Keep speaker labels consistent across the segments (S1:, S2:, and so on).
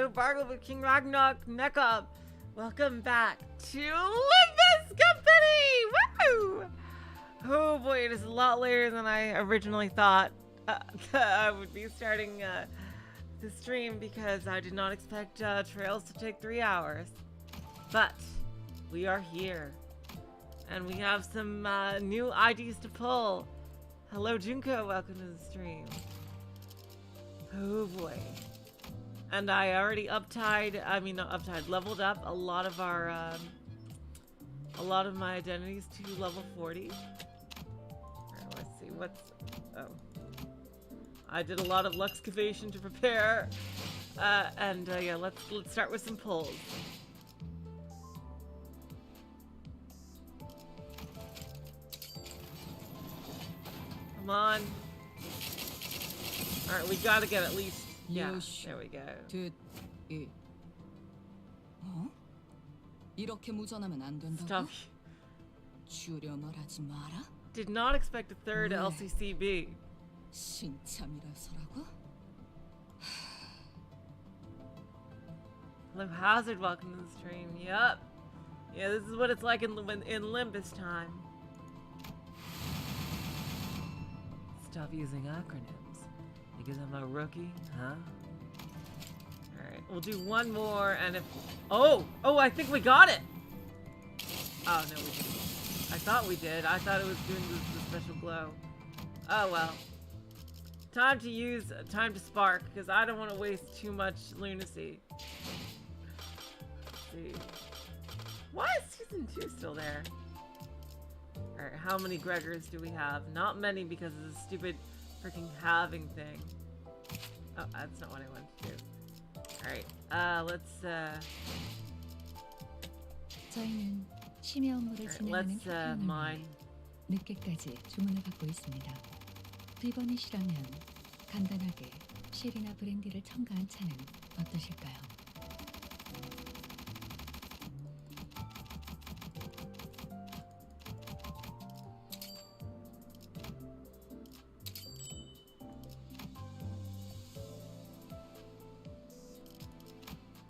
S1: hello, Bargle with King Ragnarok, neck up. Welcome back to Limbus Company! Woo! Oh boy, it is a lot later than I originally thought I would be starting the stream because I did not expect trails to take 3 hours. But we are here. And we have some new IDs to pull. Hello, Junko. Welcome to the stream. Oh boy. And I already leveled up a lot of our, a lot of my identities to level 40. Alright, let's see, oh. I did a lot of luxcavation to prepare. Yeah, let's start with some pulls. Come on. Alright, we gotta get at least. Yeah, there we go.
S2: 이렇게 무전하면 안 된다고?
S1: Stop.
S2: 주려말하지 마라.
S1: Did not expect a third LCCB.
S2: 신참이라서라고?
S1: Hello, Hazard. Welcome to the stream. Yep. Yeah, this is what it's like in Limbus time. Stop using acronyms. Because I'm a rookie, huh? Alright, we'll do one more and if... Oh! Oh, I think we got it! Oh, no, we didn't. I thought we did. I thought it was doing the special glow. Oh, well. Time to spark, because I don't want to waste too much lunacy. Let's see. Why is Season 2 still there? Alright, how many Gregors do we have? Not many because of the stupid freaking halving thing. Oh, that's not what I wanted to do. Alright, let's mine.
S3: 늦게까지 주문을 받고 있습니다. 비번이시라면 간단하게 쉘이나 브랜디를 첨가한 차는 어떠실까요?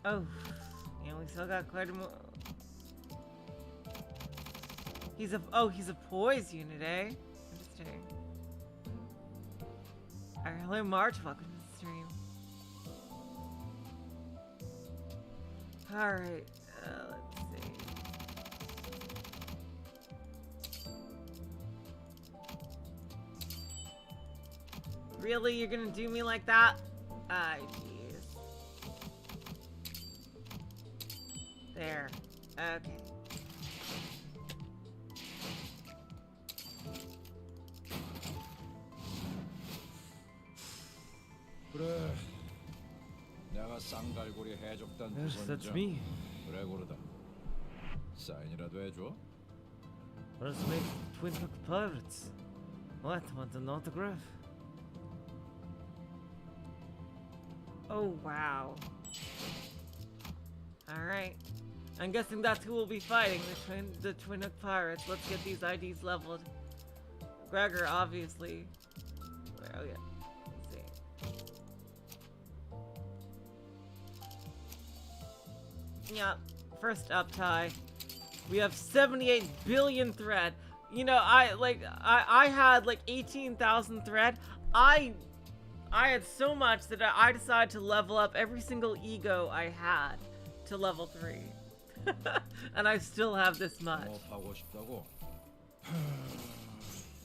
S1: Oh, yeah, we still got quite a more. He's a poise unit, eh? Interesting. Alright, hello March, welcome to the stream. Alright, let's see. Really? You're gonna do me like that? Jeez. There. Okay.
S4: 그래. 내가 쌍갈고리 해적단
S1: Yes, that's
S4: 부선장
S1: me.
S4: 그레고르다. 사인이라도 해줘.
S1: Let's make Twin Hook Pirates. What? Want an autograph? Oh, wow. Alright. I'm guessing that's who we'll be fighting, the Twin Hook Pirates. Let's get these IDs leveled. Gregor, obviously. Oh, yeah. Let's see. Yeah, first up tie. We have 78 billion thread. You know, I had like 18,000 thread. I had so much that I decided to level up every single ego I had to level 3. And I still have this much.
S4: 하고 싶다고.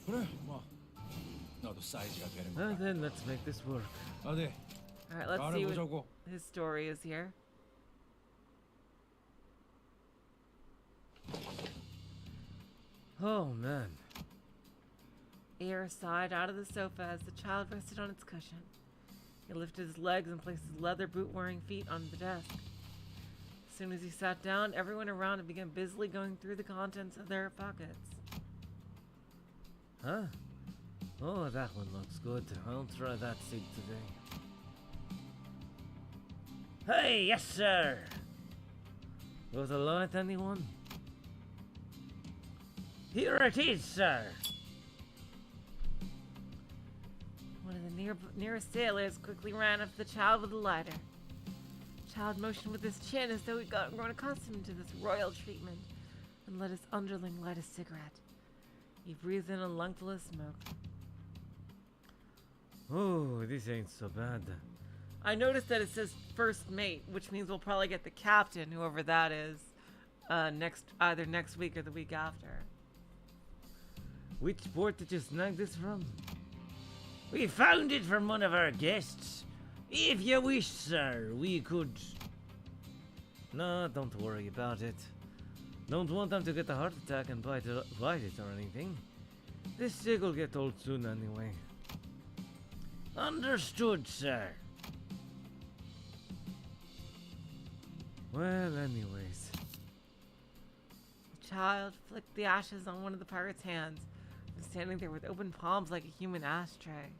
S4: 그래, 뭐 너도 사이즈가 되는 거야.
S1: Well, then let's make this work.
S4: 어디?
S1: Alright, let's see what
S4: 말해보자고.
S1: his story is here. Oh man. Air sighed out of the sofa as the child rested on its cushion. He lifted his legs and placed his leather boot-wearing feet on the desk. As soon as he sat down, everyone around him began busily going through the contents of their pockets. Huh? Oh, that one looks good. I'll try that seat today. Hey, yes sir! Was a light, anyone? Here it is, sir! One of the nearest sailors quickly ran up to the child with a lighter. The Child motioned with his chin as though he'd grown accustomed to this royal treatment, and let his underling light a cigarette. He breathed in a lungful of smoke.
S2: Oh, this ain't so bad.
S1: I noticed that it says first mate, which means we'll probably get the captain, whoever that is, either next week or the week after.
S2: Which port did you snag this from?
S5: We found it from one of our guests. If you wish, sir, we could...
S2: No, don't worry about it. Don't want them to get a heart attack and bite it or anything. This stick will get old soon anyway.
S5: Understood, sir.
S2: Well, anyways.
S1: The child flicked the ashes on one of the pirate's hands, and standing there with open palms like a human ashtray.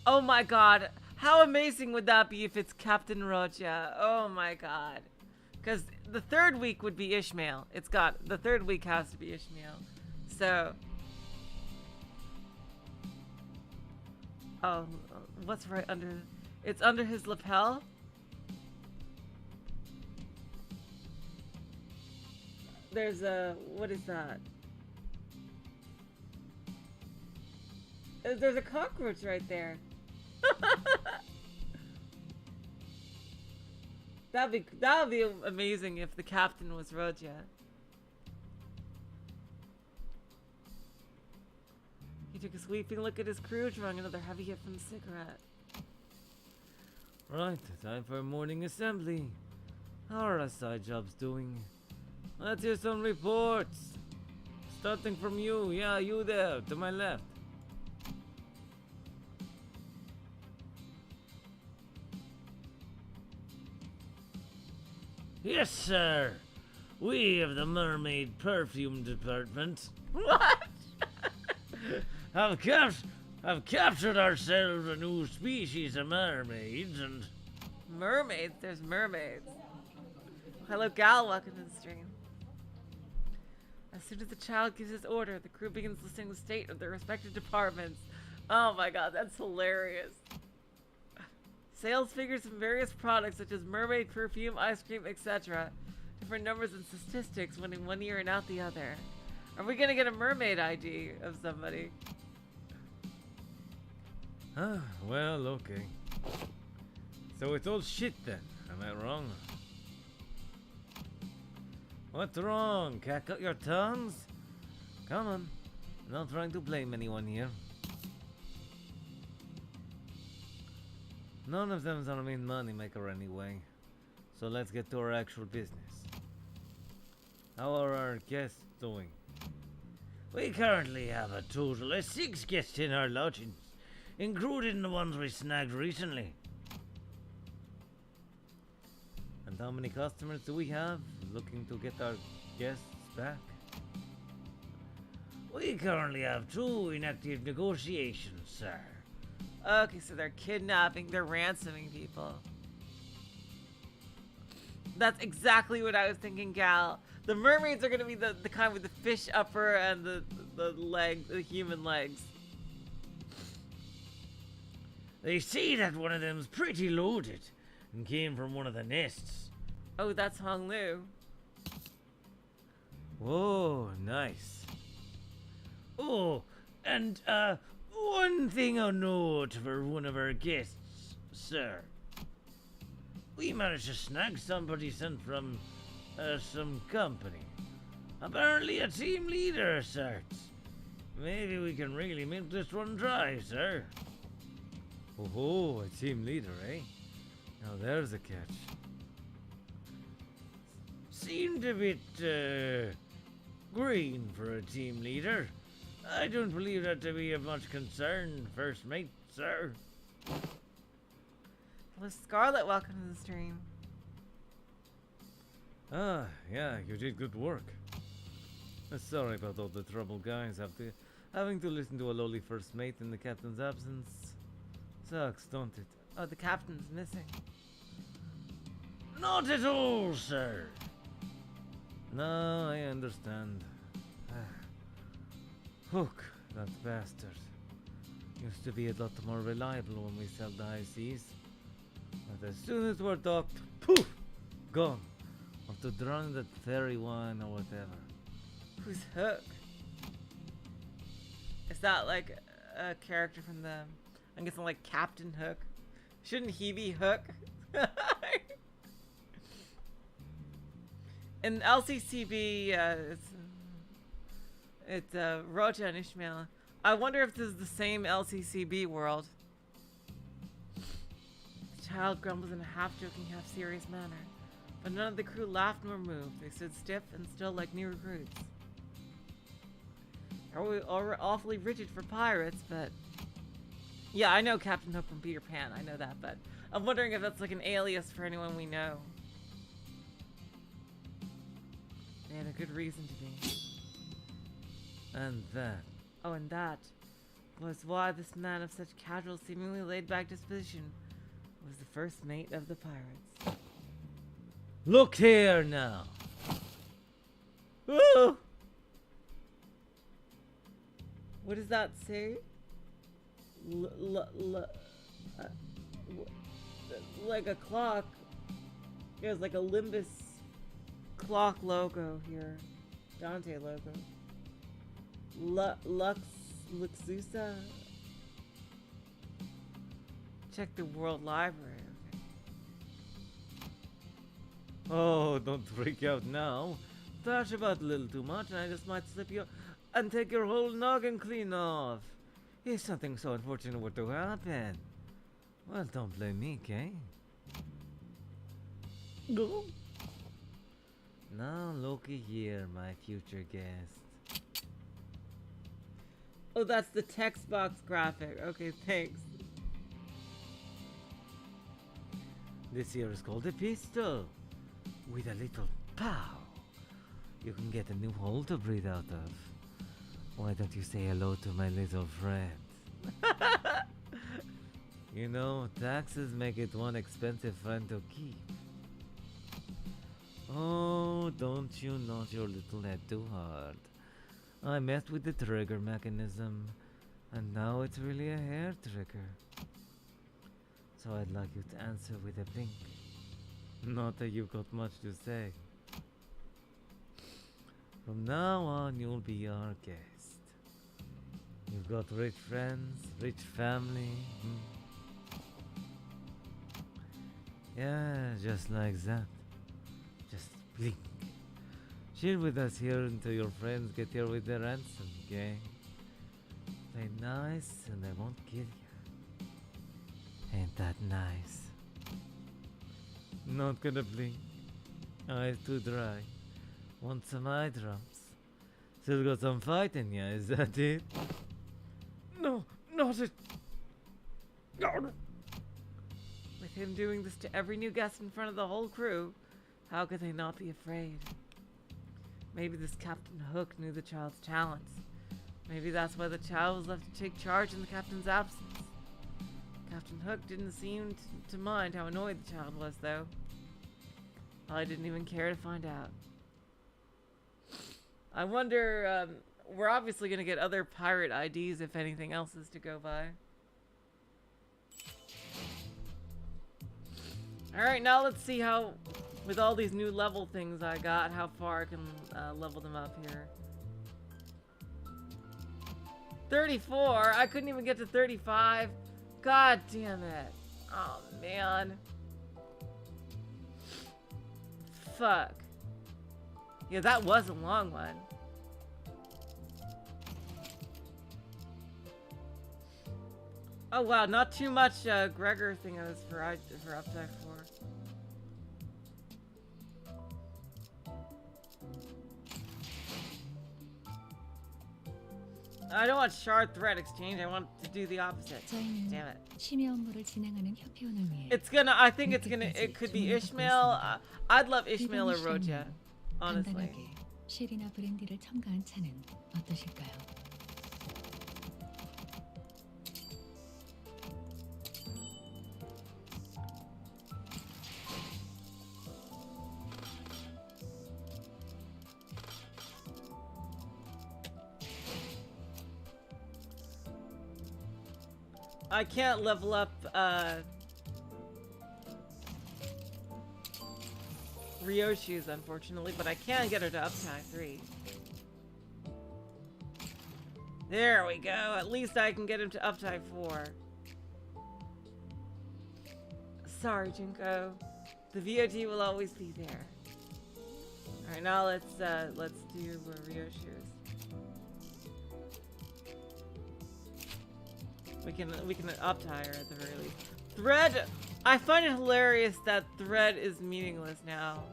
S1: Oh my god, how amazing would that be if it's Captain Rocha? Oh my god. Because the third week would be Ishmael. The third week has to be Ishmael. So. Oh, what's right under? It's under his lapel? There's a, what is that? There's a cockroach right there. That'd be amazing if the captain was Roja. He took a sweeping look at his crew, drawing another heavy hit from the cigarette.
S2: Right, time for morning assembly. How are our side jobs doing? Let's hear some reports. Starting from you. Yeah, you there, to my left.
S5: Yes, sir. We of the mermaid perfume department
S1: What?
S5: have captured ourselves a new species of mermaids and...
S1: Mermaids? There's mermaids. Hello, Gal. Welcome to the stream. As soon as the child gives his order, the crew begins listing the state of their respective departments. Oh my god, that's hilarious. Sales figures from various products such as mermaid perfume, ice cream, etc. Different numbers and statistics winning one year and out the other. Are we gonna get a mermaid ID of somebody?
S2: Ah, well, okay. So it's all shit then, am I wrong? What's wrong? Cack out your tongues? Come on, I'm not trying to blame anyone here. None of them's our main money maker anyway. So let's get to our actual business. How are our guests doing?
S5: We currently have a total of 6 guests in our lodgings, including the ones we snagged recently.
S2: And how many customers do we have looking to get our guests back?
S5: We currently have 2 in active negotiations, sir.
S1: Okay, so they're kidnapping, they're ransoming people. That's exactly what I was thinking, Gal. The mermaids are gonna be the kind with the fish upper and the human legs.
S5: They say that one of them's pretty loaded and came from one of the nests.
S1: Oh, that's Hong Lu.
S2: Whoa, nice.
S5: Oh, and one thing I'll note for one of our guests, sir. We managed to snag somebody sent from some company. Apparently a team leader of sorts. Maybe we can really make this one dry, sir.
S2: Oh, a team leader, eh? Now there's a catch.
S5: Seemed a bit green for a team leader. I don't believe that to be of much concern, first mate, sir.
S1: Hello, Scarlet. Welcome to the stream.
S2: Ah, yeah, you did good work. Sorry about all the trouble, guys. Having to listen to a lowly first mate in the captain's absence. Sucks, don't it?
S1: Oh, the captain's missing.
S5: Not at all, sir.
S2: No, I understand. Hook, that bastard. Used to be a lot more reliable when we sailed the high seas. But But as soon as we're docked, poof, gone. Off to drown that fairy one or whatever.
S1: Who's Hook? Is that like a character from the? I'm guessing like Captain Hook. Shouldn't he be Hook? In LCCB, it's Roja and Ishmael. I wonder if this is the same LCCB world. The child grumbles in a half-joking, half-serious manner, but none of the crew laughed nor moved. They stood stiff and still like new recruits. Are awfully rigid for pirates, but yeah, I know Captain Hook from Peter Pan. I know that, but I'm wondering if that's like an alias for anyone we know. They had a good reason to be.
S2: And that.
S1: Oh, and that was why this man of such casual, seemingly laid-back disposition was the first mate of the pirates.
S2: Look here now.
S1: Ooh! What does that say? Like a clock. There's like a Limbus clock logo here. Dante logo. Luxusa. Check the World Library. Okay.
S2: Oh, don't freak out now. Thrash about a little too much and I just might slip you and take your whole noggin clean off. If something so unfortunate were to happen. Well, don't blame me, Kay.
S1: No.
S2: Now looky here, my future guest.
S1: Oh, that's the text box graphic. Okay, thanks.
S2: This here is called a pistol. With a little pow. You can get a new hole to breathe out of. Why don't you say hello to my little friend? You know, taxes make it one expensive friend to keep. Oh, don't you knock your little head too hard. I messed with the trigger mechanism, and now it's really a hair trigger. So I'd like you to answer with a blink. Not that you've got much to say. From now on, you'll be our guest. You've got rich friends, rich family. Yeah, just like that. Just blink. Chill with us here until your friends get here with their ransom, gang. Play nice and they won't kill you. Ain't that nice? Not gonna blink. Eyes too dry. Want some eye drops? Still got some fight in ya, is that it?
S1: No, not it. With him doing this to every new guest in front of the whole crew, how could they not be afraid? Maybe this Captain Hook knew the child's talents. Maybe that's why the child was left to take charge in the captain's absence. Captain Hook didn't seem to mind how annoyed the child was, though. Probably didn't even care to find out. I wonder, we're obviously going to get other pirate IDs if anything else is to go by. Alright, now let's see how, with all these new level things I got, how far I can level them up here. 34? I couldn't even get to 35. God damn it. Oh, man. Fuck. Yeah, that was a long one. Oh wow, not too much Gregor thing I was for uptime for. I don't want shard threat exchange. I want to do the opposite.
S3: 저희는
S1: Damn it.
S3: 심의 업무를 진행하는 협회원을 위해
S1: It's gonna. I think it's gonna. It could be Ishmael. I'd love Ishmael or Roja. Honestly.
S3: 간단하게 쉘이나 브랜디를 첨가한 차는 어떠실까요?
S1: I can't level up Ryoshu's, unfortunately, but I can get her to uptie 3. There we go. At least I can get him to uptie 4. Sorry, Junko. The VOD will always be there. Alright, now let's do Ryoshu's. We can uptie her at the very least. Thread, I find it hilarious that thread is meaningless now.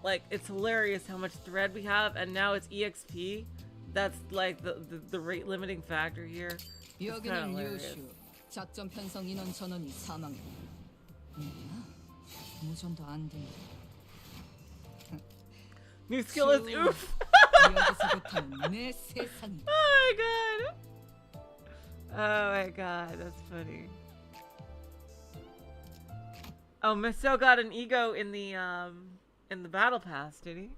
S1: Like, it's hilarious how much thread we have, and now it's EXP. That's like the rate limiting factor here. It's kinda hilarious.
S6: 작전 편성 인원 전원이 사망했다. 뭐야? 무전도 안 된다.
S1: New skill is oof.
S6: 여기서부터는 내 세상이.
S1: Oh my god. Oh my god, that's funny. Oh, Miso got an ego in the battle pass, did he?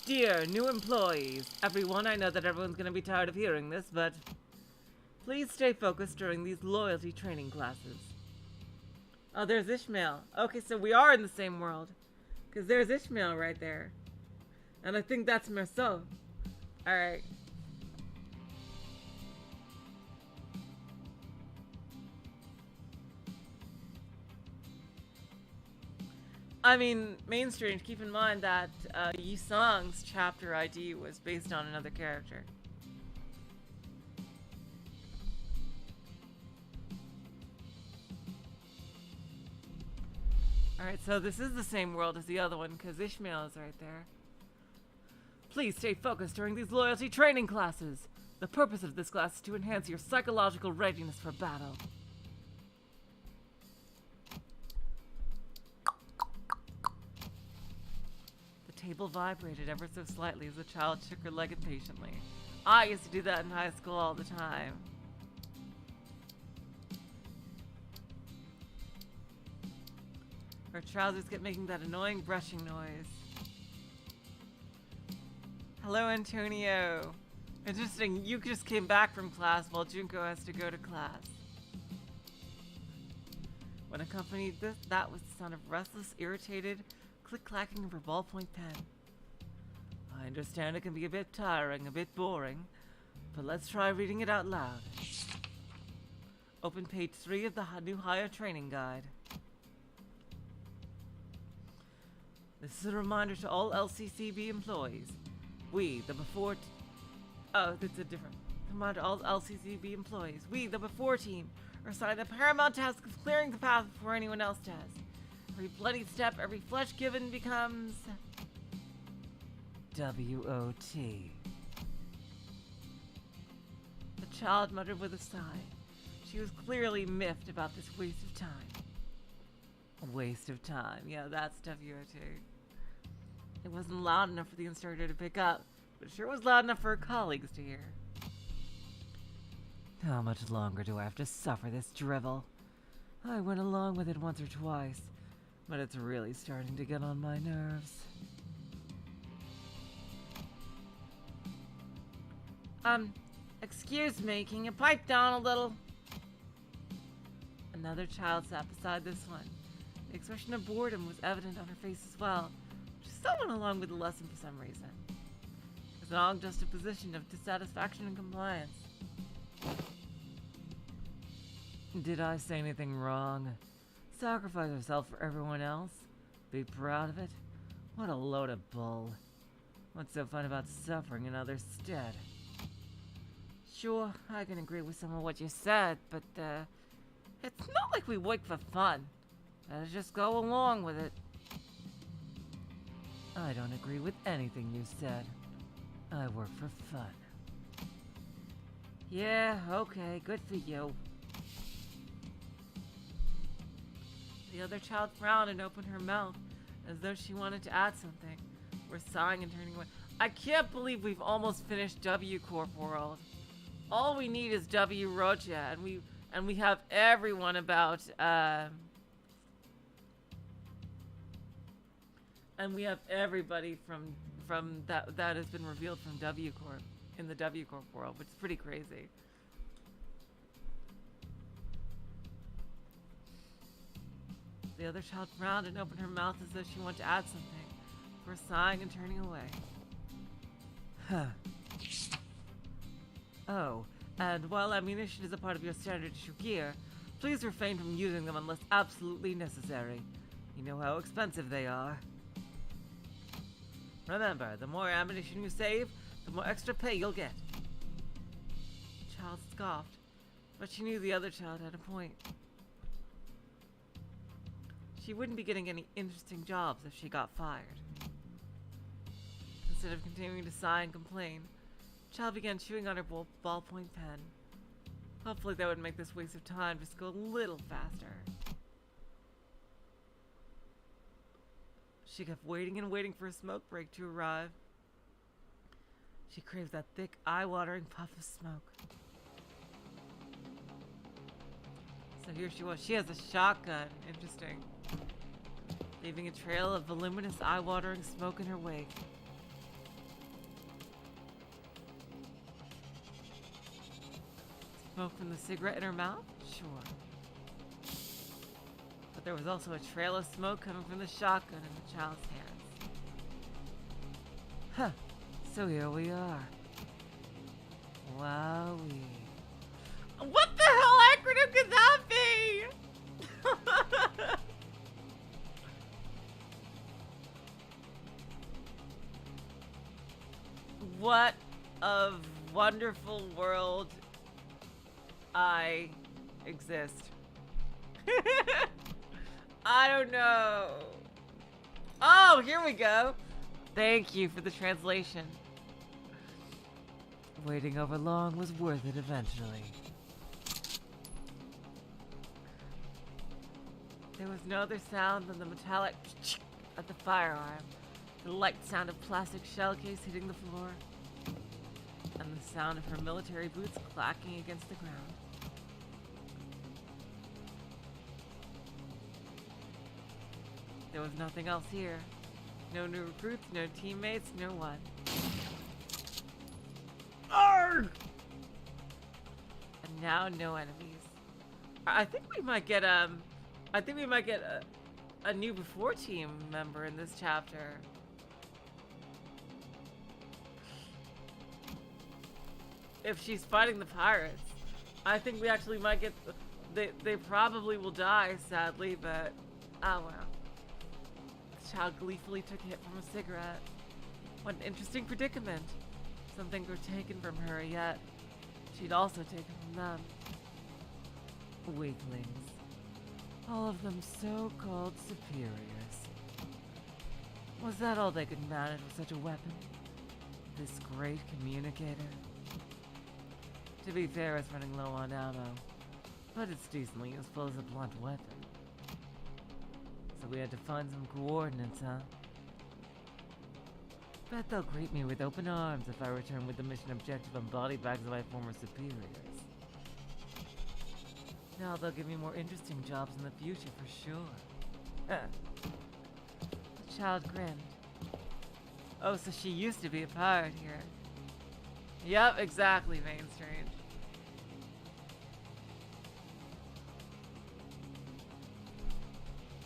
S1: Dear new employees, everyone, I know that everyone's gonna be tired of hearing this, but please stay focused during these loyalty training classes. Oh, there's Ishmael. Okay, so we are in the same world. Because there's Ishmael right there. And I think that's Miso. Alright. I mean, mainstream, keep in mind that Yisang's chapter ID was based on another character. Alright, so this is the same world as the other one, because Ishmael is right there. Please stay focused during these loyalty training classes. The purpose of this class is to enhance your psychological readiness for battle. Table vibrated ever so slightly as the child shook her leg impatiently. I used to do that in high school all the time. Her trousers kept making that annoying brushing noise. Hello, Antonio. Interesting, you just came back from class while Junko has to go to class. When accompanied that was the sound of restless, irritated click-clacking of her ballpoint pen. I understand it can be a bit tiring, a bit boring, but let's try reading it out loud. Open page 3 of the new hire training guide. This is a reminder to all LCCB employees. We, the before... oh, that's a different... Reminder to all LCCB employees. We, the before team, are assigned the paramount task of clearing the path before anyone else does. Every bloody step, every flesh given becomes... W-O-T. The child muttered with a sigh. She was clearly miffed about this waste of time. A waste of time. Yeah, that's W-O-T. It wasn't loud enough for the instructor to pick up, but it sure was loud enough for her colleagues to hear. How much longer do I have to suffer this drivel? I went along with it once or twice, but it's really starting to get on my nerves. Excuse me, can you pipe down a little? Another child sat beside this one. The expression of boredom was evident on her face as well. She still went along with the lesson for some reason. It was an all just a position of dissatisfaction and compliance. Did I say anything wrong? Sacrifice herself for everyone else? Be proud of it? What a load of bull. What's so fun about suffering in others' stead? Sure, I can agree with some of what you said, but, it's not like we work for fun. Let's just go along with it. I don't agree with anything you said. I work for fun. Yeah, okay, good for you. The other child frowned and opened her mouth, as though she wanted to add something. We're sighing and turning away. I can't believe we've almost finished W Corp World. All we need is W Roja, and we have everyone about and we have everybody from that has been revealed from W Corp in the W Corp world, which is pretty crazy. The other child frowned and opened her mouth as though she wanted to add something, before sighing and turning away. Huh. Oh, and while ammunition is a part of your standard issue gear, please refrain from using them unless absolutely necessary. You know how expensive they are. Remember, the more ammunition you save, the more extra pay you'll get. The child scoffed, but she knew the other child had a point. She wouldn't be getting any interesting jobs if she got fired. Instead of continuing to sigh and complain, the child began chewing on her ballpoint pen. Hopefully that would make this waste of time just go a little faster. She kept waiting and waiting for a smoke break to arrive. She craved that thick, eye-watering puff of smoke. So here she was. She has a shotgun. Interesting. Leaving a trail of voluminous, eye-watering smoke in her wake. Smoke from the cigarette in her mouth? Sure. But there was also a trail of smoke coming from the shotgun in the child's hands. Huh. So here we are. Wowee. What the hell acronym could that be? What a wonderful world I exist. I don't know. Oh, here we go. Thank you for the translation. Waiting over long was worth it eventually. There was no other sound than the metallic at the firearm, the light sound of plastic shell case hitting the floor, and the sound of her military boots clacking against the ground. There was nothing else here. No new recruits, no teammates, no one. Arrgh! And now no enemies. I think we might get a new before team member in this chapter. If she's fighting the pirates, I think we actually might get. They probably will die, sadly, but oh well. The child gleefully took a hit from a cigarette. What an interesting predicament. Some things were taken from her, yet she'd also taken from them. Weaklings. All of them so-called superiors. Was that all they could manage with such a weapon? This great communicator? To be fair, it's running low on ammo, but it's decently useful as a blunt weapon. So we had to find some coordinates, huh? Bet they'll greet me with open arms if I return with the mission objective and body bags of my former superiors. Now they'll give me more interesting jobs in the future for sure. The child grinned. Oh, so she used to be a pirate here. Yep, exactly, Main Strange.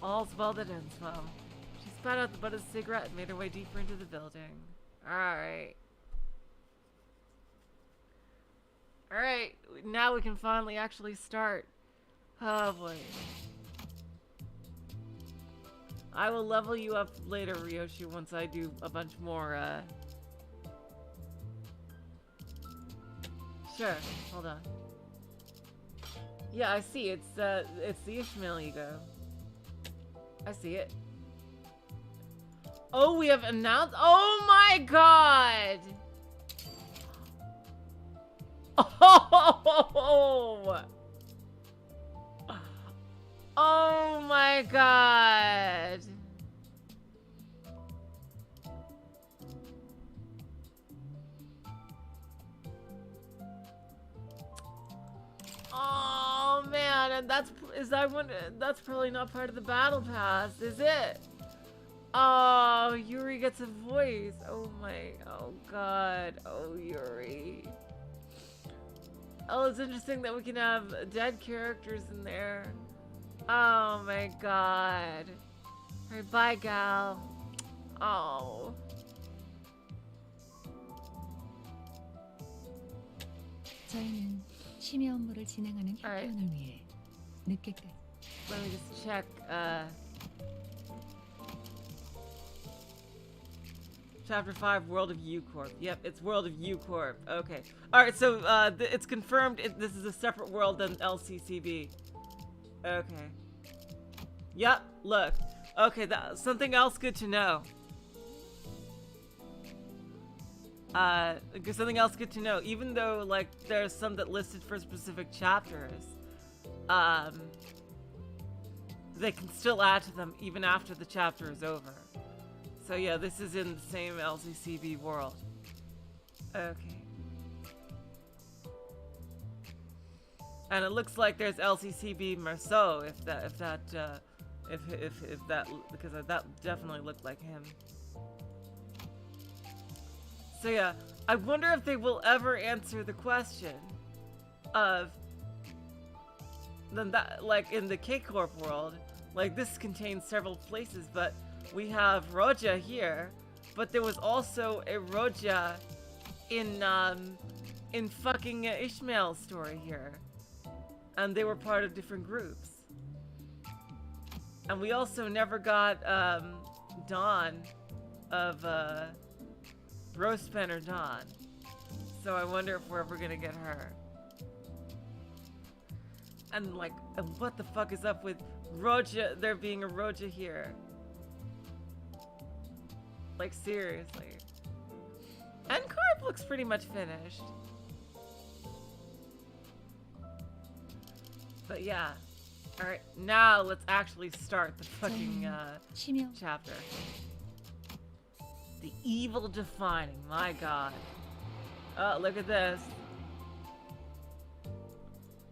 S1: All's well that ends well. She spat out the butt of the cigarette and made her way deeper into the building. Alright. Alright, now we can finally actually start. Oh boy. I will level you up later, Ryoshi, once I do a bunch more, Sure, hold on. Yeah, I see, it's the Ishmael ego. I see it. Oh, we have announced. Oh my god! Oh! Oh my god! Oh man, and that's probably not part of the battle pass, is it? Oh, Yuri gets a voice. Oh god. Oh, Yuri. Oh, it's interesting that we can have dead characters in there. Oh my god. Alright, bye, gal. Oh.
S3: 저희는 심야 업무를 진행하는
S1: Alright.
S3: 협회원을 위해 늦게까지.
S1: Let me just check, Chapter 5, World of U Corp. Yep, it's World of U Corp. Okay. Alright, so, it's confirmed this is a separate world than LCCB. Okay. Yep, look. Okay, something else good to know. Something else good to know. Even though, like, there's some that listed for specific chapters, they can still add to them even after the chapter is over. So yeah, this is in the same LCCB world. Okay. And it looks like there's LCCB Marceau, because that definitely looked like him. So yeah, I wonder if they will ever answer the question of then that, like in the K-Corp world, like this contains several places, but we have Roja here, but there was also a Roja in fucking Ishmael's story here. And they were part of different groups. And we also never got Dawn of Rosepen or Dawn. So I wonder if we're ever gonna get her. And like, what the fuck is up with Roja, there being a Roja here? Like, seriously. And Corp looks pretty much finished. But yeah. Alright, now let's actually start the fucking
S3: 심야
S1: chapter. The evil defining, my god. Oh, look at this.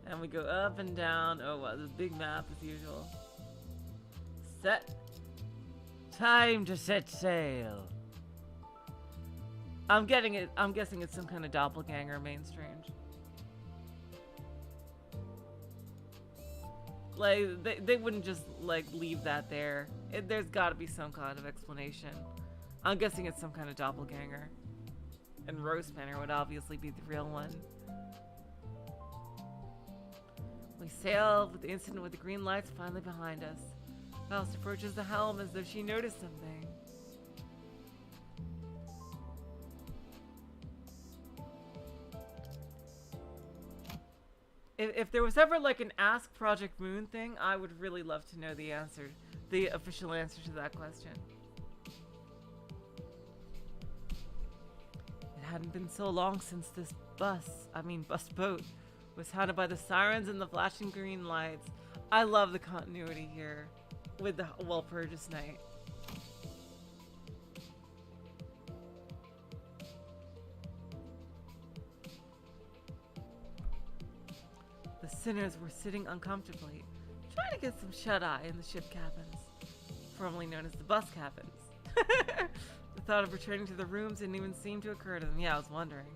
S1: And we go up and down. Oh, wow, this big map as usual. Set.
S5: Time to set sail.
S1: I'm guessing it's some kind of doppelganger main strange. Like, they wouldn't just, like, leave that there. There's gotta be some kind of explanation. I'm guessing it's some kind of doppelganger. And Rosepanner would obviously be the real one. We sail with the incident with the green lights finally behind us. Faust approaches the helm as though she noticed something. If there was ever like an Ask Project Moon thing, I would really love to know the answer, the official answer to that question. It hadn't been so long since this bus boat, was haunted by the sirens and the flashing green lights. I love the continuity here with the Walpurgis Night. The sinners were sitting uncomfortably, trying to get some shut-eye in the ship cabins, formerly known as the bus cabins. The thought of returning to the rooms didn't even seem to occur to them. Yeah, I was wondering.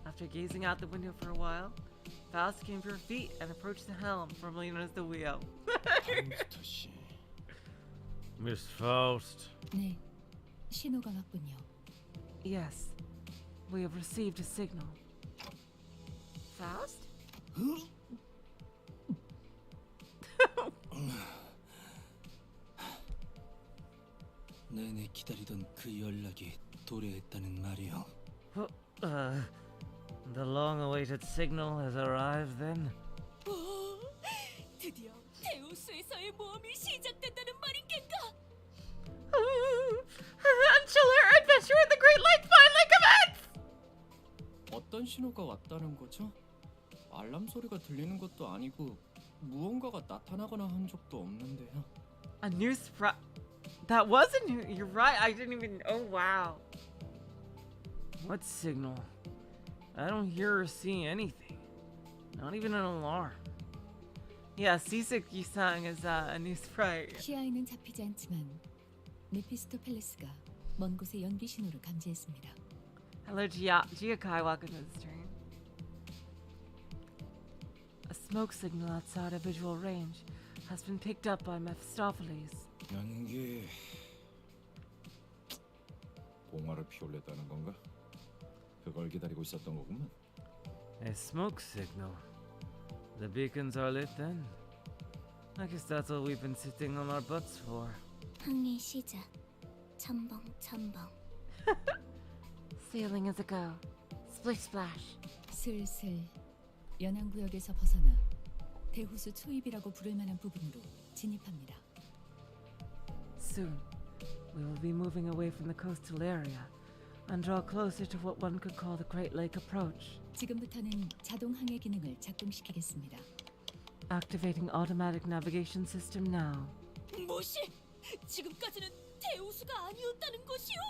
S1: After gazing out the window for a while, Faust came to her feet and approached the helm, formerly known as the wheel.
S5: Miss Faust.
S3: 네, 신호가 왔군요.
S1: Yes, we have received a signal. Faust?
S7: 내내 기다리던 그 연락이 도래했다는 말이요.
S5: The long-awaited signal has arrived then?
S6: 드디어 데우스에서의 모험이 시작된다는 말인겐가?
S1: Until our adventure in the Great Lake finally commences!
S7: 어떤 신호가 왔다는 거죠? 알람 소리가 들리는 것도 아니고 무언가가 나타나거나 한 적도 없는데요.
S1: A new surprise. That was a new. You're right. I didn't even. Oh wow.
S5: What signal? I don't hear or see anything. Not even an alarm.
S1: Yeah, seasick Yisang is a new sprite.
S3: 시야에는 잡히지 않지만 메피스토펠레스가 먼 곳의 연기 신호를 감지했습니다.
S1: Hello, Giakai. Welcome to the stream. A smoke signal outside of visual range has been picked up by Mephistopheles.
S4: 연기 봉화를 피울랬다는 건가? 그걸 기다리고 있었던 거구만.
S2: A smoke signal. The beacons are lit then. I guess that's all we've been sitting on our butts for.
S8: 항해 시작. 첨벙 첨벙.
S1: Sailing is a go. Splish splash.
S3: 슬슬 연안구역에서 벗어나 대호수 초입이라고 부를 만한 부분으로 진입합니다.
S1: Soon, we will be moving away from the coastal area and draw closer to what one could call the Great Lake approach.
S3: 지금부터는 자동 항해 기능을 작동시키겠습니다.
S1: Activating automatic navigation system now.
S6: 뭐시? 지금까지는 대우수가 아니었다는 것이요?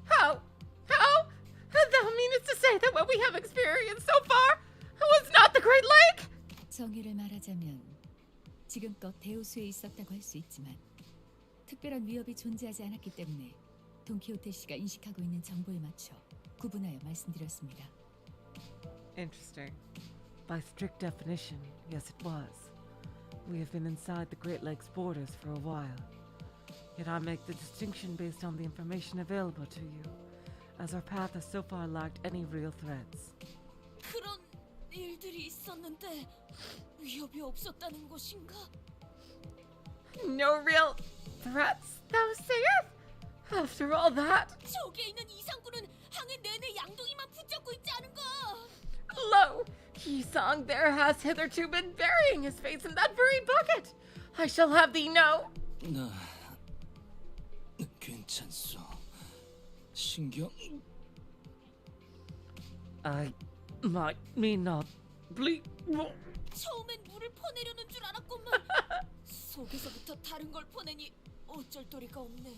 S1: How? Thou meanest to say that what we have experienced so far was not the Great Lake?
S3: 정의를 말하자면 지금껏 대우수에 있었다고 할 수 있지만 특별한 위협이 존재하지 않았기 때문에 돈키호테 씨가 인식하고 있는 정보에 맞춰 구분하여 말씀드렸습니다.
S1: Interesting. By strict definition, yes it was. We have been inside the Great Lakes borders for a while. Yet I make the distinction based on the information available to you, as our path has so far lacked any real threats.
S6: 그런 일들이 있었는데 위협이 없었다는 것인가?
S1: No real threats, thou sayest? After all that,
S6: 저기에 있는 이상구는 항해 내내 양동이만 붙잡고 있지 않은가?
S1: lo, Yisang there has hitherto been burying his face in that very bucket. I shall have thee know.
S7: 나 괜찮소. 신경
S2: I might me not bleed.
S6: 처음엔 물을 퍼내려는 줄 알았건만 속에서부터 다른 걸 퍼내니 어쩔 도리가 없네.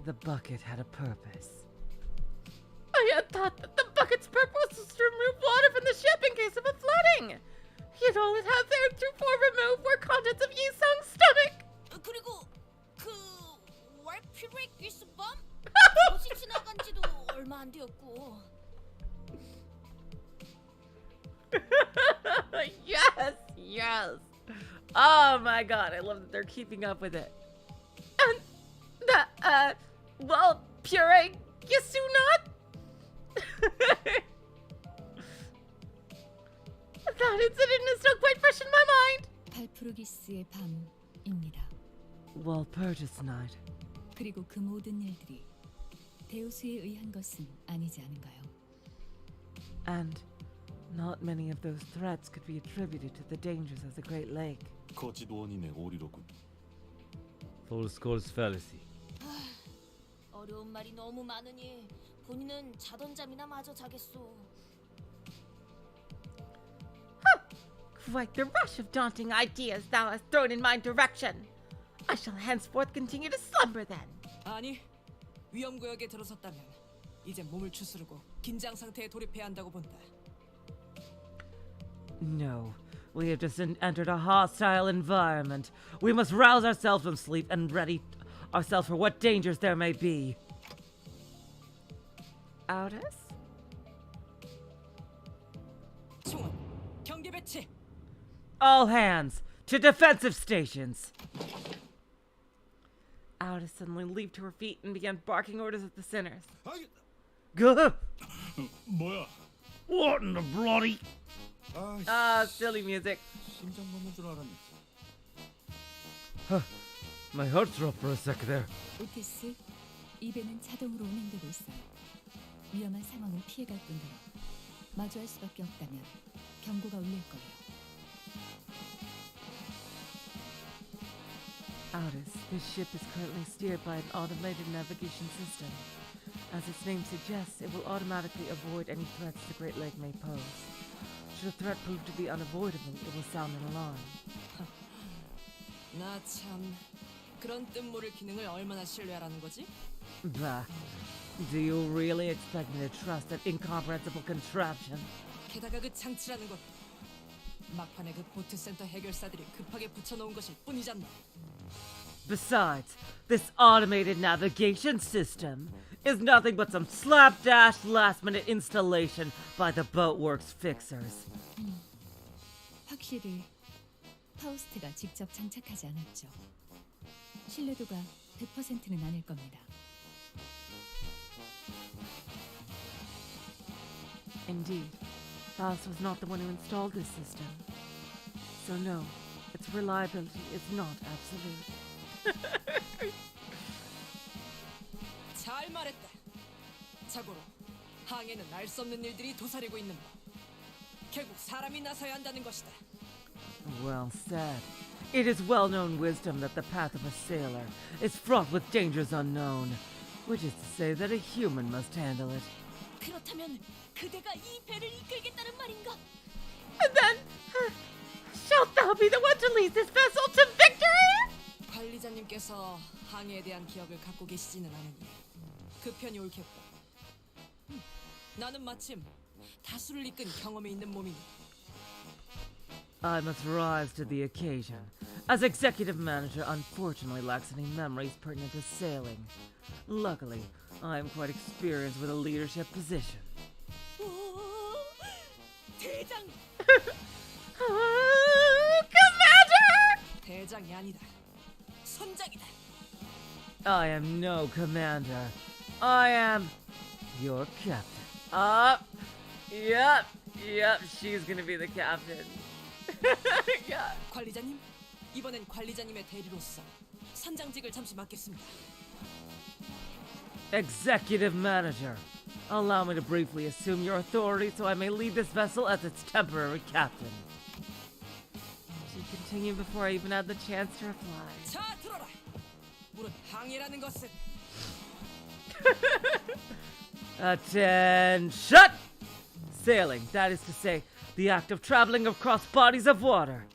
S2: The bucket had a purpose.
S1: I had thought that the bucket's purpose was to remove water from the ship in case of a flooding. Yet all it had theretofore removed were contents of Yisang's stomach.
S6: 그리고 그 월피렉 기스밤 옷이 지나간 지도 얼마 안 되었고.
S1: Yes. Oh my god, I love that they're keeping up with it. And the, well, puree Yasunat? That incident is still quite fresh in my mind.
S3: 발프루기스의 밤입니다.
S2: Walpurgis night.
S3: 그리고 그 모든 일들이 대우수에 의한 것은 아니지 않은가요?
S1: And not many of those threats could be attributed to the dangers of the Great Lake.
S9: 거짓원인의 오리로군.
S2: False cause fallacy.
S6: 어려운 말이 너무 많으니 본인은 자던 잠이나 마저 자겠소.
S1: Quite the rush of daunting ideas thou hast thrown in my direction. I shall henceforth continue to slumber then.
S10: 아니, 위험구역에 들어섰다면 이제 몸을 추스르고 긴장 상태에 돌입해야 한다고 본다.
S2: No, we have just entered a hostile environment. We must rouse ourselves from sleep and ready ourselves for what dangers there may be.
S1: Otis?
S10: 총원, 경계 배치.
S2: All hands to defensive stations.
S1: Otis suddenly leaped to her feet and began barking orders at the sinners.
S2: Good.
S4: 뭐야?
S5: What in the bloody?
S1: Silly music.
S4: 심장 멎는 줄 알았네.
S2: My heart dropped for a sec there.
S3: 오티스, 이 배는 자동으로 운행되고 있어요. 위험한 상황을 피해갈 뿐더러 마주할 수밖에 없다면 경고가 울릴 거예요.
S1: Otis, this ship is currently steered by an automated navigation system. As its name suggests, it will automatically avoid any threats the Great Lake may pose. Should a threat prove to be unavoidable, it will sound an alarm.
S10: 나 참 그런 뜻 모를 기능을 얼마나 신뢰하라는 거지?
S2: Bah. Do you really expect me to trust that incomprehensible contraption?
S10: 게다가 그 장치라는 것 막판에 그 보트 센터 해결사들이 급하게 붙여놓은 것일 뿐이잖아.
S1: Besides, this automated navigation system is nothing but some slapdash last-minute installation by the Boatworks fixers.
S3: 확실히 파우스트가 직접 장착하지 않았죠. 신뢰도가 100%는 아닐 겁니다.
S1: Indeed, Faust was not the one who installed this system. So no, its reliability is not absolute.
S10: 잘 말했다. 자고로 항해는 알 수 없는 일들이 도사리고 있는 법. 결국 사람이 나서야 한다는 것이다.
S1: Well said. It is well-known wisdom that the path of a sailor is fraught with dangers unknown, which is to say that a human must handle it.
S6: 그렇다면 그대가 이 배를 이끌겠다는 말인가?
S1: And then, shalt thou be the one to lead this vessel to victory?
S10: 관리자님께서 항해에 대한 기억을 갖고 계시지는 않으니 그 편이 옳겠고. 나는 마침 다수를 이끈 경험이 있는 몸이니.
S1: I must rise to the occasion. As executive manager, unfortunately lacks any memories pertinent to sailing. Luckily, I am quite experienced with a leadership position.
S6: 오, 대장!
S1: Commander!
S10: 대장이 아니다. 선장이다.
S1: I am no commander. I am your captain. Yep, she's gonna be the captain. Yeah.
S10: 관리자님, 이번엔 관리자님의 대리로서 선장직을 잠시 맡겠습니다.
S1: Executive manager, allow me to briefly assume your authority so I may lead this vessel as its temporary captain. She continued before I even had the chance to reply.
S10: 자, 들어라. 물은 항해라는 것은
S1: Attention! Sailing, that is to say, the act of traveling across bodies of water.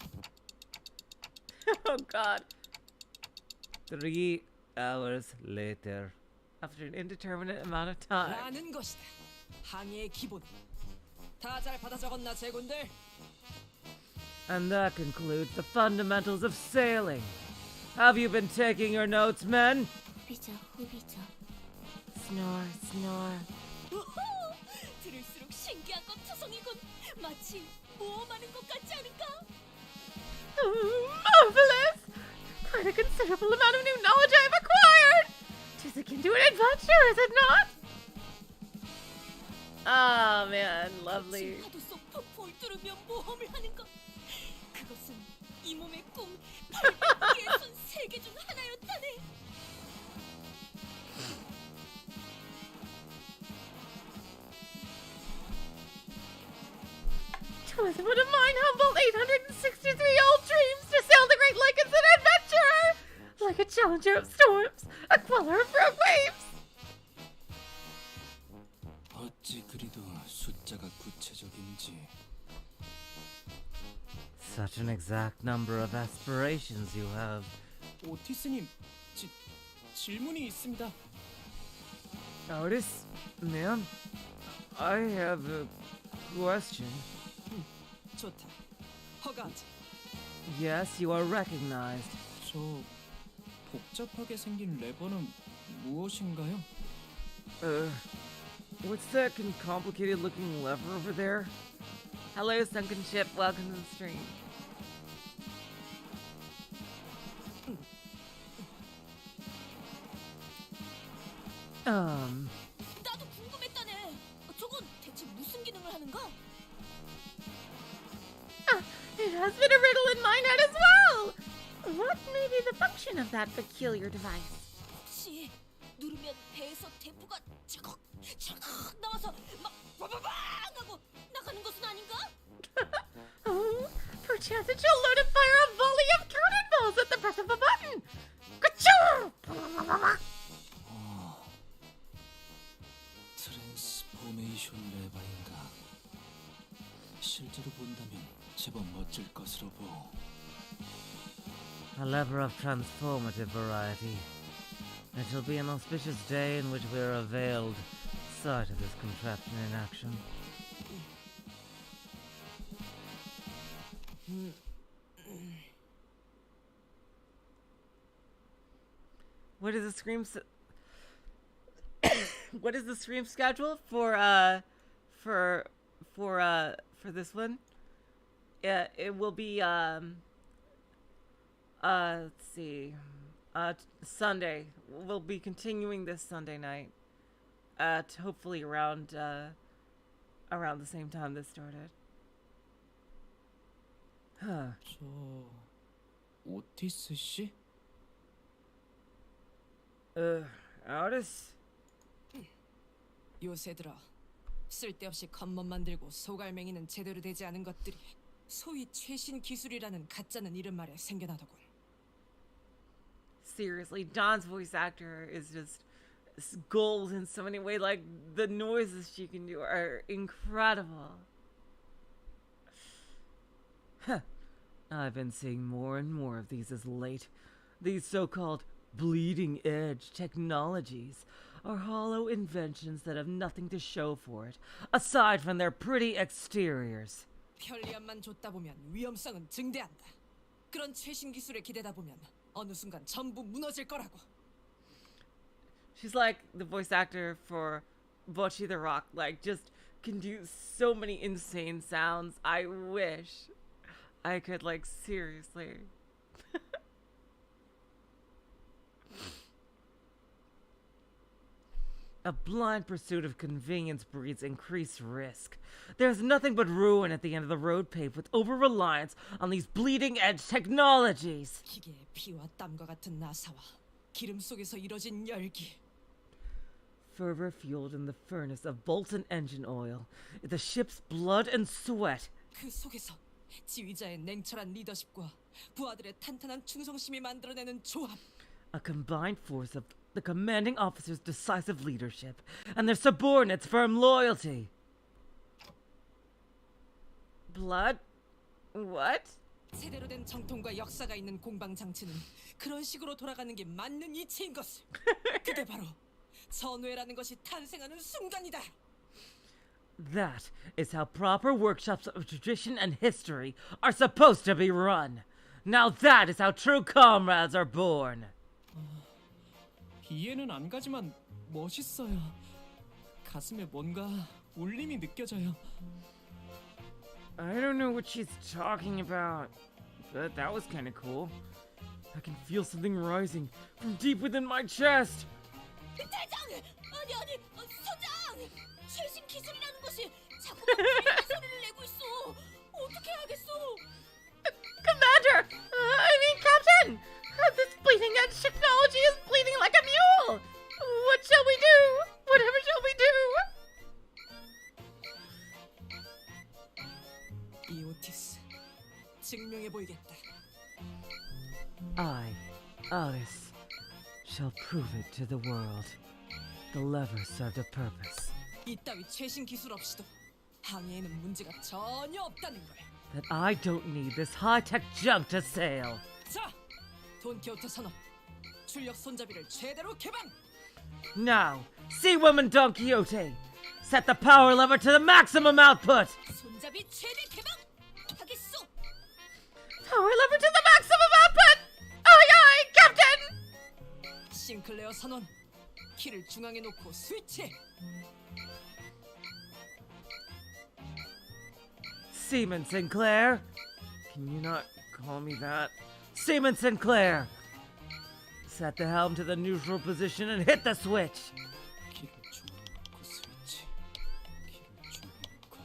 S1: Oh God.
S2: 3 hours later.
S1: After an indeterminate amount of time.
S10: 라는 것이다. 항해의 기본. 다 잘 받아 적었나, 제군들?
S1: And that concludes the fundamentals of sailing. Have you been taking your notes, men?
S8: 후비죠, 후비죠.
S1: Snore, snore.
S6: 우후! 들을수록 신기한 것 투성이군. 마치 모험하는 것 같지 않을까?
S1: Marvelous! Quite a considerable amount of new knowledge I have acquired! 'Tis akin to an adventure, is it not? Oh man, lovely.
S6: 파도 속 폭포를 뚫으며 모험을 하는 것. 그것은 이 몸의 꿈 863개 중 하나였다네.
S1: Twas but of mine humble 863 old dreams to sail the Great Lake as an adventurer! Like a challenger of storms, a queller of rogue waves!
S7: 어찌 그리도 숫자가 구체적인지.
S2: Such an exact number of aspirations you have.
S7: 오티스님, 질문이 있습니다.
S1: Otis, ma'am, I have a question.
S10: 좋다. 허가하지.
S1: Yes, you are recognized.
S7: 저 복잡하게 생긴 레버는 무엇인가요?
S1: What's that complicated looking lever over there? Hello, sunken ship, welcome to the stream.
S6: 나도 궁금했다네. 저건 대체 무슨 기능을 하는가?
S1: It has been a riddle in my head as well! What may be the function of that peculiar device?
S6: 혹시 누르면 배에서 대포가 차걱 나와서 막 빠바방 하고 나가는 것은 아닌가?
S1: Oh, perchance it shall load and fire a volley of cannonballs at the press of a button! Ka-choo!
S7: 트랜스포메이션 레버인가? 실제로 본다면 제법 멋질 것으로 보.
S2: A lever of transformative variety. It shall be an auspicious day in which we are availed sight of this contraption in action.
S1: What is the scream? What is the scream schedule for this one? It will be let's see, Sunday. We'll be continuing this Sunday night. Hopefully around the same time this started. Huh.
S7: 저 오티스 씨?
S1: Otis.
S10: 요새 들어 쓸데없이 겉멋 만들고 소갈맹이는 제대로 되지 않은 것들이 소위 최신 기술이라는 가짜는 이름 말에 생겨나더군.
S1: Seriously, Dawn's voice actor is just gold in so many ways. Like, the noises she can do are incredible. Huh. I've been seeing more and more of these as late. These so-called bleeding edge technologies are hollow inventions that have nothing to show for it, aside from their pretty exteriors.
S10: 편리함만 줬다 보면 위험성은 증대한다. 그런 최신 기술에 기대다 보면 어느 순간 전부 무너질 거라고.
S1: She's like the voice actor for Bocchi the Rock. Like, just can do so many insane sounds. I wish I could, like, seriously. A blind pursuit of convenience breeds increased risk. There's nothing but ruin at the end of the road paved with over-reliance on these bleeding-edge technologies.
S10: 기계의 피와 땀과 같은 나사와 기름 속에서 이뤄진 열기.
S1: Fervor fueled in the furnace of molten engine oil, the ship's blood and sweat.
S10: 그 속에서 지휘자의 냉철한 리더십과 부하들의 탄탄한 충성심이 만들어내는 조합.
S1: A combined force of the commanding officer's decisive leadership and their subordinates' firm loyalty. Blood? What?
S10: 제대로 된 정통과 역사가 있는 공방 장치는 그런 식으로 돌아가는 게 맞는 이치인 것을. 그게 바로 전회라는 것이 탄생하는 순간이다.
S1: That is how proper workshops of tradition and history are supposed to be run. Now that is how true comrades are born.
S7: 이해는 안 가지만 멋있어요. 가슴에 뭔가 울림이 느껴져요.
S2: I don't know what she's talking about, but that was kind of cool. I can feel something rising from deep within my chest.
S6: 대장! 아니, 선장! 최신 기술이라는 것이 자꾸만 bleeding 소리를 내고 있어. 어떻게 하겠어?
S1: Commander! Captain! This bleeding edge technology is bleeding like a mule! What shall we do? Whatever shall we do?
S10: 이 오티스 증명해 보이겠다.
S1: I, Otis, shall prove it to the world. The lever served a purpose.
S10: 이따위 최신 기술 없이도 항해에는 문제가 전혀 없다는 걸.
S1: That I don't need this high-tech junk to sail.
S10: 자, 돈키호테 선언. 출력 손잡이를 최대로 개방.
S1: Now, Sea Woman Don Quixote, set the power lever to the maximum output.
S6: 손잡이 최대 개방! 하겠소!
S1: Power lever to the maximum output. Aye, aye, Captain.
S10: 싱클레어 선언. 키를 중앙에 놓고 스위치.
S1: Seaman Sinclair. Can you not call me that? Seaman Sinclair. Set the helm to the neutral position and hit the switch.
S7: 키를 중앙에 놓고 스위치. 키를 중앙에 놓고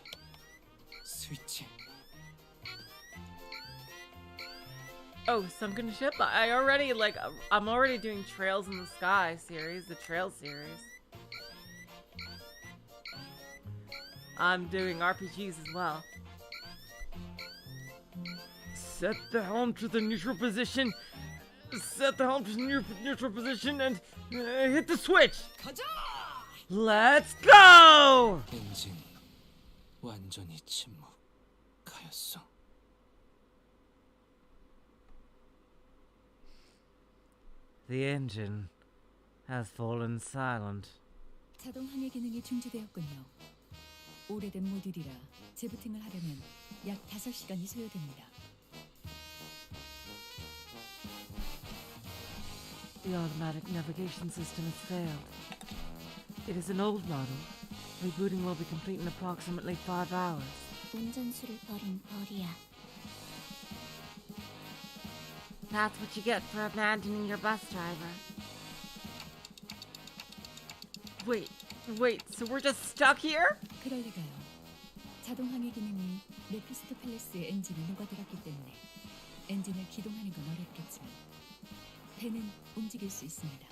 S7: 스위치.
S1: Oh, sunken ship? I'm already doing Trails in the Sky series, the Trail series. I'm doing RPGs as well.
S2: Set the helm to the neutral position. Set the helm to the neutral position and hit the switch.
S10: 가자!
S1: Let's go!
S7: 엔진 완전히 침묵하였어.
S2: The engine has fallen silent.
S3: 자동 항해 기능이 중지되었군요. 오래된 모듈이라 재부팅을 하려면 약 5시간이 소요됩니다.
S1: The automatic navigation system has failed. It is an old model. Rebooting will be complete in approximately 5 hours.
S8: 운전수를 버린 벌이야.
S1: That's what you get for abandoning your bus driver. Wait, so we're just stuck here?
S3: 그럴 리가요. 자동 항해 기능이 메피스토펠레스의 엔진에 녹아들었기 때문에 엔진을 기동하는 건 어렵겠지만 배는 움직일 수 있습니다.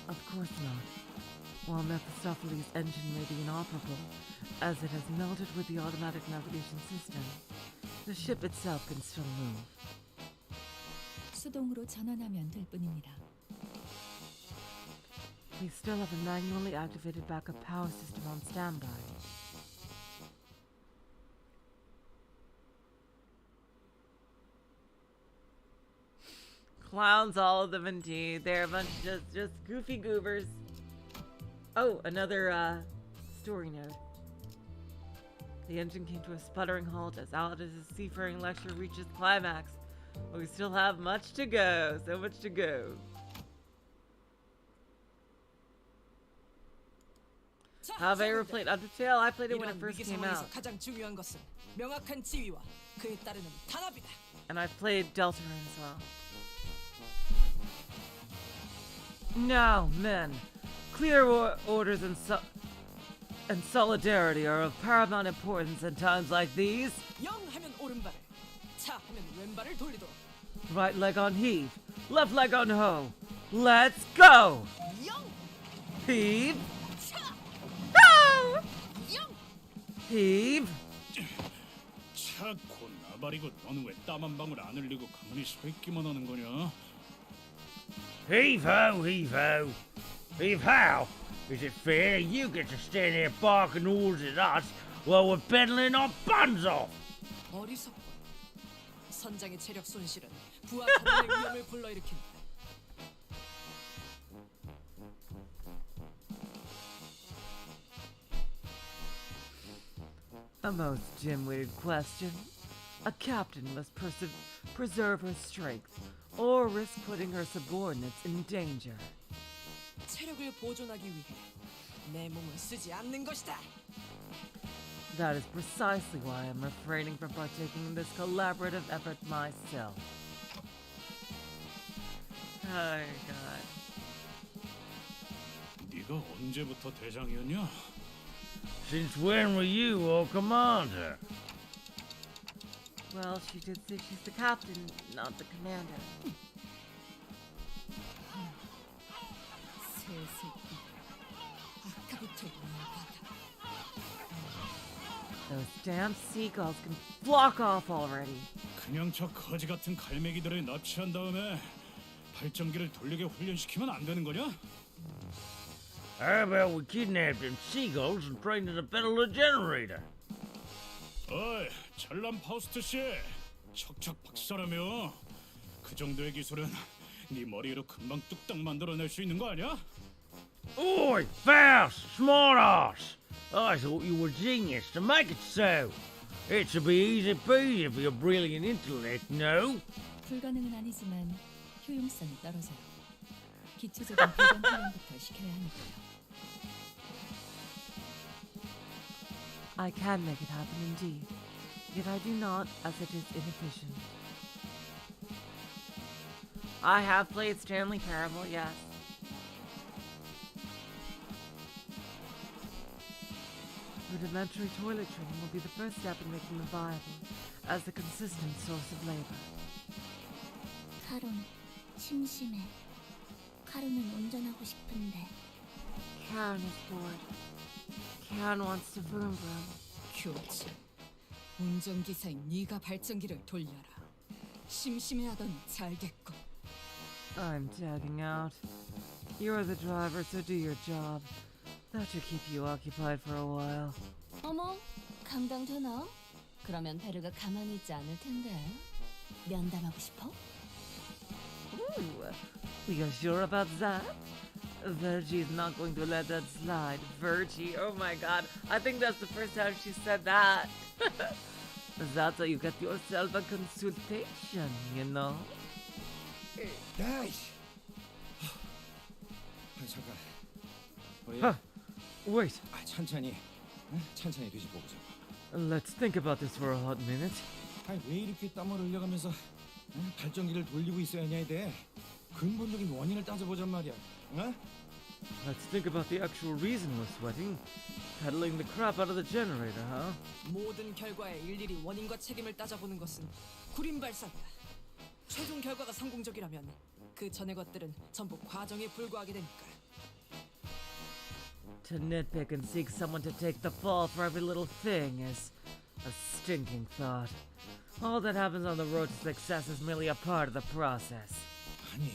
S1: Of course not. While Mephistopheles' engine may be inoperable, as it has melted with the automatic navigation system, the ship itself can still move.
S3: 수동으로 전환하면 될 뿐입니다.
S1: We still have a manually activated backup power system on standby. Clowns, all of them indeed. They're a bunch of just goofy goobers. Oh, another story note. The engine came to a sputtering halt as Alice's seafaring lecture reaches climax. But we still have much to go. So much to go. Have I ever played Undertale? I played it when it first came out.
S10: 가장 중요한 것은 명확한 지위와 그에 따르는 단합이다.
S1: And I've played Deltarune as well. Now, men, clear orders and solidarity are of paramount importance in times like these.
S10: 영 하면 오른발을, 차 하면 왼발을 돌리도록.
S1: Right leg on heave, left leg on hoe. Let's go!
S10: 영,
S1: Heave,
S10: 차,
S1: hoe!
S10: 영.
S1: Heave.
S11: 차고 나발이고 너는 왜 땀 한 방울 안 흘리고 가만히 서 있기만 하는 거냐?
S5: Heave ho, heave ho. Heave how? Is it fair you get to stand there barking orders at us while we're peddling our buns off?
S10: 어리석군. 선장의 체력 손실은 부하 탈환의 위험을 불러일으킨다.
S1: A most dim-witted question. A captain must preserve her strength, or risk putting her subordinates in danger.
S10: 체력을 보존하기 위해 내 몸을 쓰지 않는 것이다.
S1: That is precisely why I'm refraining from partaking in this collaborative effort myself. Oh God.
S11: 네가 언제부터 대장이었냐?
S5: Since when were you our commander?
S1: Well, she did say she's the captain, not the commander. Those damn seagulls can flock off already.
S11: 그냥 저 거지 같은 갈매기들을 납치한 다음에 발전기를 돌리게 훈련시키면 안 되는 거냐?
S5: How about we kidnap them seagulls and train them to pedal a generator?
S11: 어이, 잘난 파우스트 씨, 척척 박사라며. 그 정도의 기술은 네 머리로 금방 뚝딱 만들어낼 수 있는 거 아니야?
S5: Oi, Faust, smart ass! I thought you were genius to make it so. It should be easy peasy for your brilliant intellect, no?
S3: 불가능은 아니지만 효용성이 떨어져요. 기초적인 배경 훈련부터 시켜야 하니까요.
S1: I can make it happen indeed, yet I do not, as it is inefficient. I have played Stanley Parable, yes. Rudimentary toiletry will be the first step in making them viable as a consistent source of labor.
S8: 카론, 심심해. 카론은 운전하고 싶은데.
S1: Karen is bored. Karen wants to vroom vroom.
S10: 교체. 운전기사인 네가 발전기를 돌려라. 심심해하더니 잘겠고.
S1: I'm tagging out. You're the driver, so do your job. That should keep you occupied for a while.
S6: 어머, 감당되나? 그러면 베르가 가만히 있지 않을 텐데. 면담하고 싶어?
S1: Ooh, we are sure about that? Virgie's not going to let that slide. Virgie, oh my god. I think that's the first time she said that. That's how you get yourself a consultation, you know?
S4: 야이씨. 잠깐. 우리
S2: Wait,
S4: 천천히, 천천히 뒤집어 보자.
S2: let's think about this for a hot minute.
S4: 아니 왜 이렇게 땀을 흘려가면서 발전기를 돌리고 있어야 하냐 돼. 근본적인 원인을 따져보잔 말이야. 어?
S2: Let's think about the actual reason we're sweating. Peddling the crap out of the generator, huh?
S10: 모든 결과에 일일이 원인과 책임을 따져보는 것은 구린 발상이다. 최종 결과가 성공적이라면 그 전의 것들은 전부 과정에 불과하게 되니까.
S2: To nitpick and seek someone to take the fall for every little thing is a stinking thought. All that happens on the road to success is merely a part of the process.
S4: 아니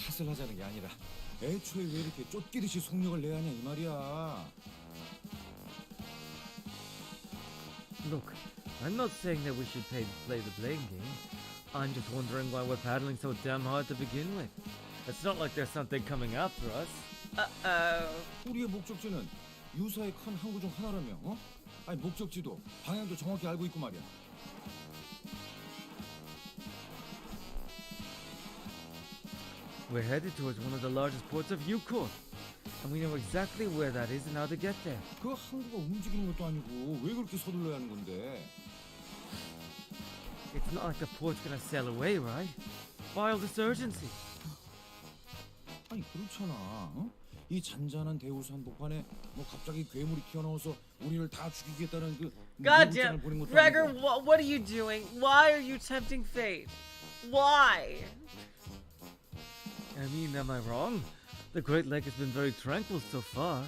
S4: 탓을 하자는 게 아니라 애초에 왜 이렇게 쫓기듯이 속력을 내야 하냐 이 말이야.
S2: Look, I'm not saying that we should play the blame game. I'm just wondering why we're paddling so damn hard to begin with. It's not like there's something coming after us.
S4: 우리의 목적지는 유사의 큰 항구 중 하나라며. 어? 아니 목적지도 방향도 정확히 알고 있고 말이야.
S2: We're headed towards one of the largest ports of Yukon, and we know exactly where that is and how to get there.
S4: 그 항구가 움직이는 것도 아니고 왜 그렇게 서둘러야 하는 건데?
S2: It's not like the port's gonna sail away, right? Why all this urgency?
S4: 아니 그렇잖아. 어? 이 잔잔한 대우수 한복판에 뭐 갑자기 괴물이 튀어나와서 우리를 다 죽이겠다는 그
S1: Goddamn,
S4: 보낸 것도
S1: Gregor,
S4: 아니고.
S1: what are you doing? Why are you tempting fate? Why?
S2: I mean, am I wrong? The Great Lake has been very tranquil so far.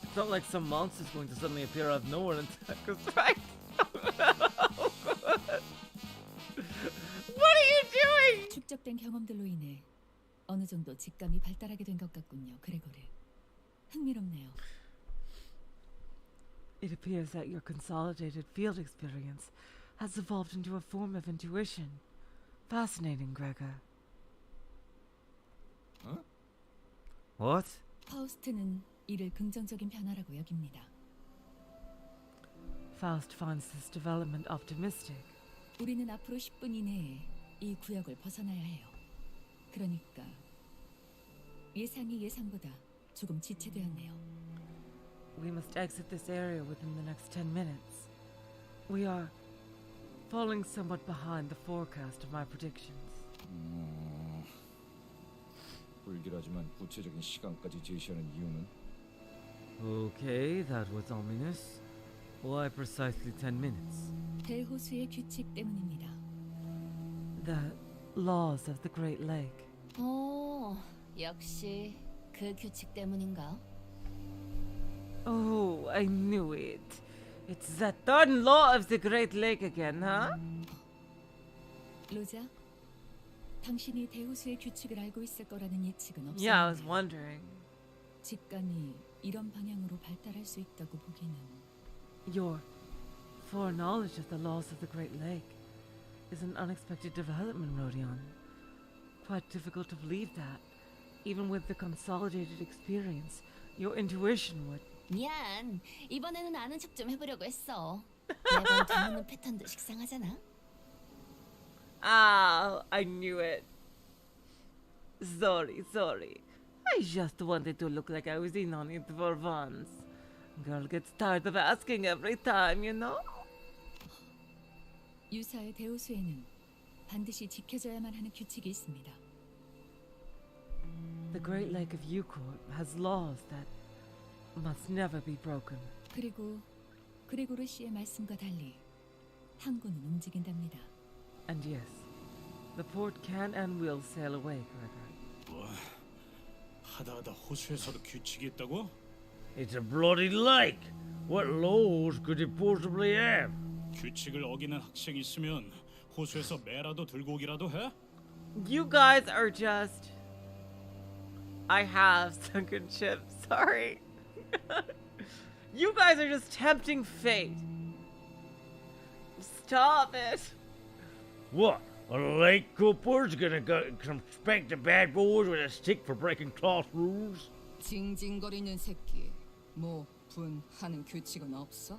S2: It's not like some monster's going to suddenly appear out of nowhere and attack us, right?
S1: What are you doing?
S3: 축적된 경험들로 인해 어느 정도 직감이 발달하게 된 것 같군요, 그레고르. 흥미롭네요.
S1: It appears that your consolidated field experience has evolved into a form of intuition. Fascinating, Gregor.
S2: What?
S3: 파우스트는 이를 긍정적인 변화라고 여깁니다.
S1: Faust finds this development optimistic.
S3: 우리는 앞으로 10분 이내에 이 구역을 벗어나야 해요. 그러니까 예상이 예상보다 조금 지체되었네요.
S1: We must exit this area within the next 10 minutes. We are falling somewhat behind the forecast of my predictions.
S4: 불길하지만 구체적인 시간까지 제시하는 이유는?
S2: Okay, that was ominous. Why precisely 10 minutes?
S3: 대호수의 규칙 때문입니다.
S1: The laws of the Great Lake.
S8: 오, 역시 그 규칙 때문인가?
S1: Oh, I knew it. It's that darn law of the Great Lake again, huh?
S3: 로자, 당신이 대호수의 규칙을 알고 있을 거라는 예측은 없었는데
S1: Yeah, I was wondering.
S3: 직감이 이런 방향으로 발달할 수 있다고 보기는
S1: Your foreknowledge of the laws of the Great Lake is an unexpected development, Rodion. Quite difficult to believe that. Even with the consolidated experience, your intuition would...
S8: 미안, 이번에는 아는 척 좀 해보려고 했어. 매번 들리는 패턴도 식상하잖아.
S1: Ah, I knew it. Sorry. I just wanted to look like I was in on it for once. Girl gets tired of asking every time, you know?
S3: 유사의 대호수에는 반드시 지켜져야만 하는 규칙이 있습니다.
S1: The Great Lake of Yukon has laws that must never be broken.
S3: 그리고 그레고르 씨의 말씀과 달리 항구는 움직인답니다.
S1: And yes, the port can and will sail away, Gregor.
S11: 뭐 하다 호수에서도 규칙이 있다고?
S5: It's a bloody lake. What laws could it possibly have?
S11: 규칙을 어기는 학생이 있으면 호수에서 매라도 들고 오기라도 해?
S1: You guys are just... I have sunken ships, sorry. You guys are just tempting fate. Stop it.
S5: What? A lake cooper's gonna come spank the bad boys with a stick for breaking class rules?
S10: 징징거리는 새끼. 뭐 분하는 규칙은 없어?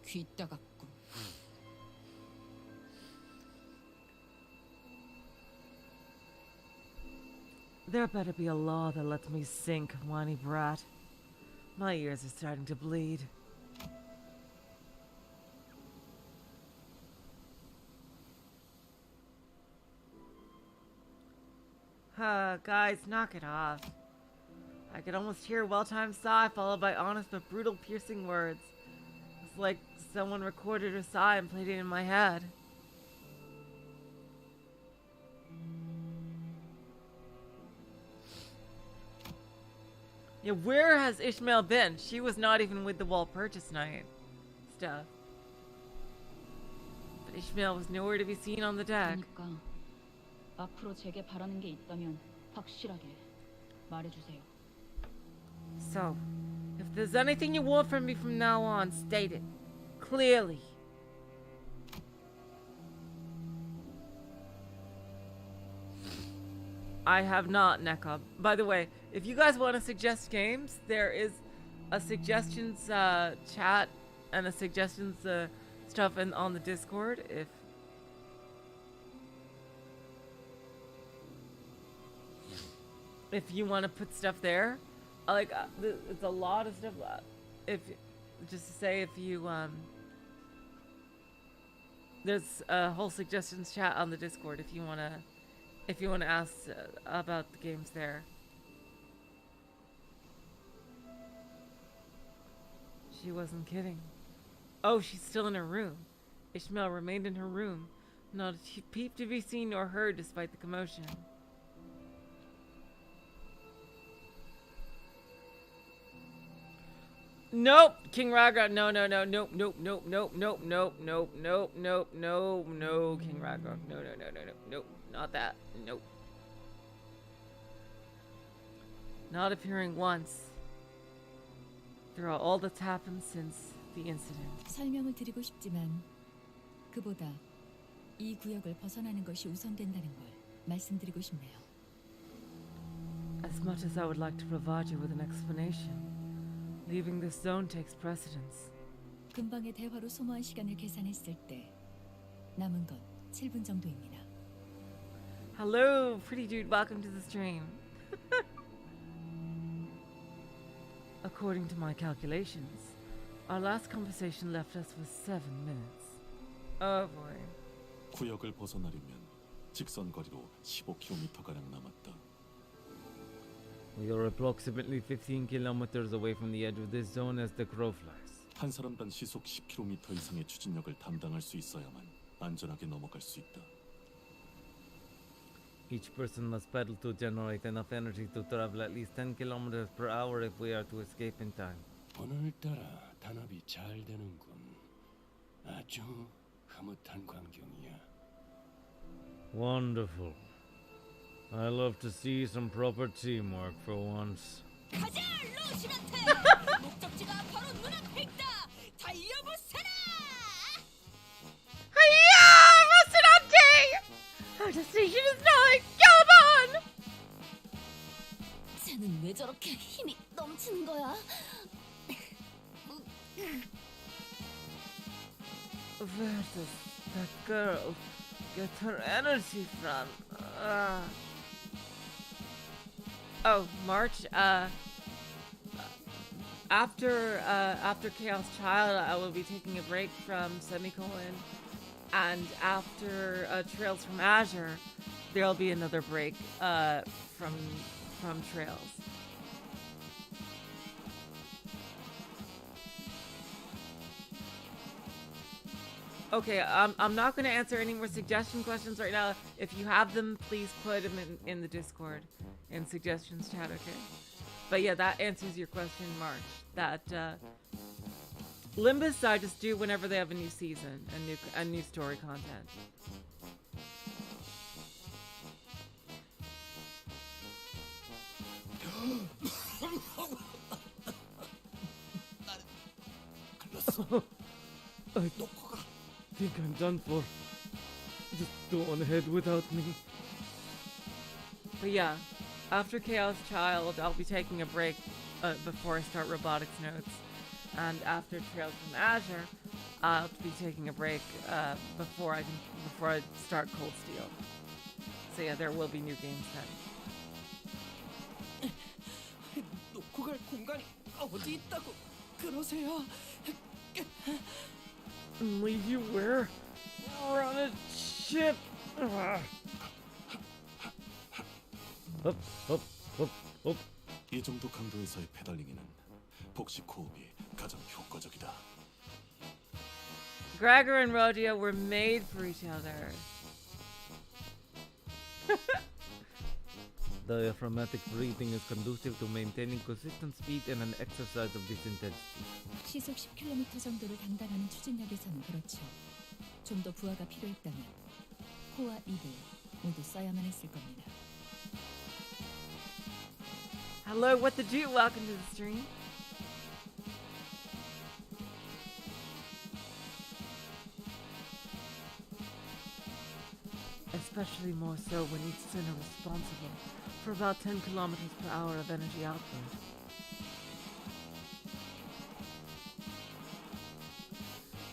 S10: 귀 따갑고.
S1: There better be a law that lets me sink, whiny brat. My ears are starting to bleed. Guys, knock it off. I could almost hear well-timed sigh followed by honest but brutal piercing words. It's like someone recorded a sigh and played it in my head. Yeah, where has Ishmael been? She was not even with the wall purchase night stuff. But Ishmael was nowhere to be seen on the deck.
S6: 그러니까 앞으로 제게 바라는 게 있다면 확실하게 말해주세요.
S1: So, if there's anything you want from me from now on, state it clearly. I have not, Nekab. By the way, if you guys want to suggest games, there is a suggestions chat and a suggestions stuff on the Discord. If you want to put stuff there, like it's a lot of stuff. If just to say, if you there's a whole suggestions chat on the Discord if you want to ask about the games there. She wasn't kidding. Oh, she's still in her room. Ishmael remained in her room, not a peep to be seen nor heard despite the commotion. Nope, King Ragnarok. No, nope, King Ragnarok. No, not that. Nope. Not appearing once throughout all that's happened since the incident.
S3: 설명을 드리고 싶지만 그보다 이 구역을 벗어나는 것이 우선된다는 걸 말씀드리고 싶네요.
S1: As much as I would like to provide you with an explanation, leaving this zone takes precedence.
S3: 금방의 대화로 소모한 시간을 계산했을 때 남은 건 7분 정도입니다.
S1: Hello, pretty dude. Welcome to the stream. According to my calculations, our last conversation left us with 7 minutes. Oh boy.
S9: 구역을 벗어나려면 직선 거리로 15km가량 남았다.
S2: We are approximately 15 kilometers away from the edge of this zone as the crow flies.
S9: 한 사람당 시속 10km 이상의 추진력을 담당할 수 있어야만 안전하게 넘어갈 수 있다.
S2: Each person must pedal to generate enough energy to travel at least 10 kilometers per hour if we are to escape in time.
S12: 오늘따라 단합이 잘 되는군. 아주 흐뭇한 광경이야.
S2: Wonderful. I love to see some proper teamwork for once.
S6: 가자, 로시한테. 목적지가 바로 눈앞에 있다. 달려보세라.
S1: Hiya, Rocinante! Our destination is nigh. Gallop on!
S8: 쟤는 왜 저렇게 힘이 넘치는 거야?
S1: Where does that girl get her energy from? Oh, March. After Chaos Child, I will be taking a break from Semicolon, and after Trails from Azure, there'll be another break from Trails. Okay, I'm not going to answer any more suggestion questions right now. If you have them, please put them in the Discord in suggestions chat, okay? But yeah, that answers your question, March. That Limbus I just do whenever they have a new season, a new story content.
S2: I think I'm done for. Just go on ahead without me.
S1: But yeah, after Chaos Child, I'll be taking a break before I start robotics notes, and after Trails from Azure, I'll be taking a break before I start Cold Steel. So yeah, there will be new games then.
S7: 갈 공간이 어디 있다고 그러세요?
S2: Leave you where? We're on a ship. Up, up, up, up.
S9: 이 정도 강도에서의 페달링에는 복식 호흡이 가장 효과적이다.
S1: Gregor and Rodeo were made for each other.
S2: Diaphragmatic breathing is conducive to maintaining consistent speed and an exercise of this intensity.
S3: 시속 10km 정도를 담당하는 추진력에서는 그렇죠. 좀 더 부하가 필요했다면 코와 입을 모두 써야만 했을 겁니다.
S1: Hello, what the do? Welcome to the stream. Especially more so when each center is responsible for about 10 kilometers per hour of energy output.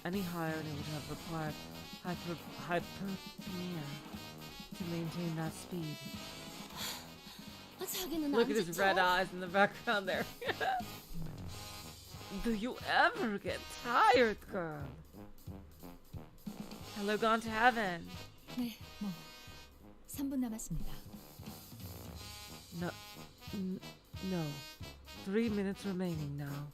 S1: Any higher and it would have required hypertonia to maintain that speed.
S8: 자기는
S1: Look
S8: 안
S1: at his
S8: 지쳐?
S1: red eyes in the background there. Do you ever get tired, girl? Hello, gone to heaven.
S3: 네, 뭐 3분 남았습니다.
S1: No, no. 3 minutes remaining now.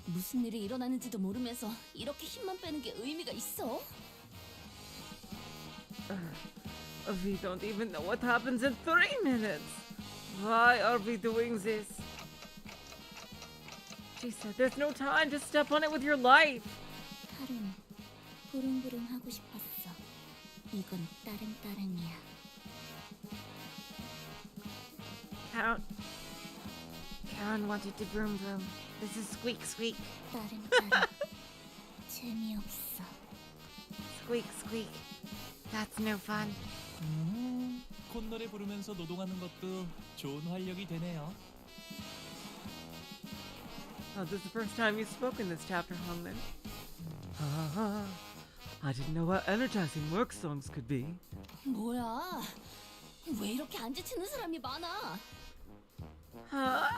S8: 무슨 일이 일어나는지도 모르면서 이렇게 힘만 빼는 게 의미가 있어?
S1: We don't even know what happens in 3 minutes. Why are we doing this? She said there's no time to step on it with your life.
S8: 하루는 부릉부릉 하고 싶었어. 이건 따릉따릉이야.
S1: Karen wanted to broom broom. This is squeak squeak.
S8: 따릉따릉. 재미없어.
S1: Squeak squeak. That's no fun.
S13: 콧노래 부르면서 노동하는 것도 좋은 활력이 되네요.
S1: Oh, this is the first time you've spoken this chapter, Hongman. I didn't know how energizing work songs could be.
S8: 뭐야? 왜 이렇게 안 지치는 사람이 많아?
S1: Huh?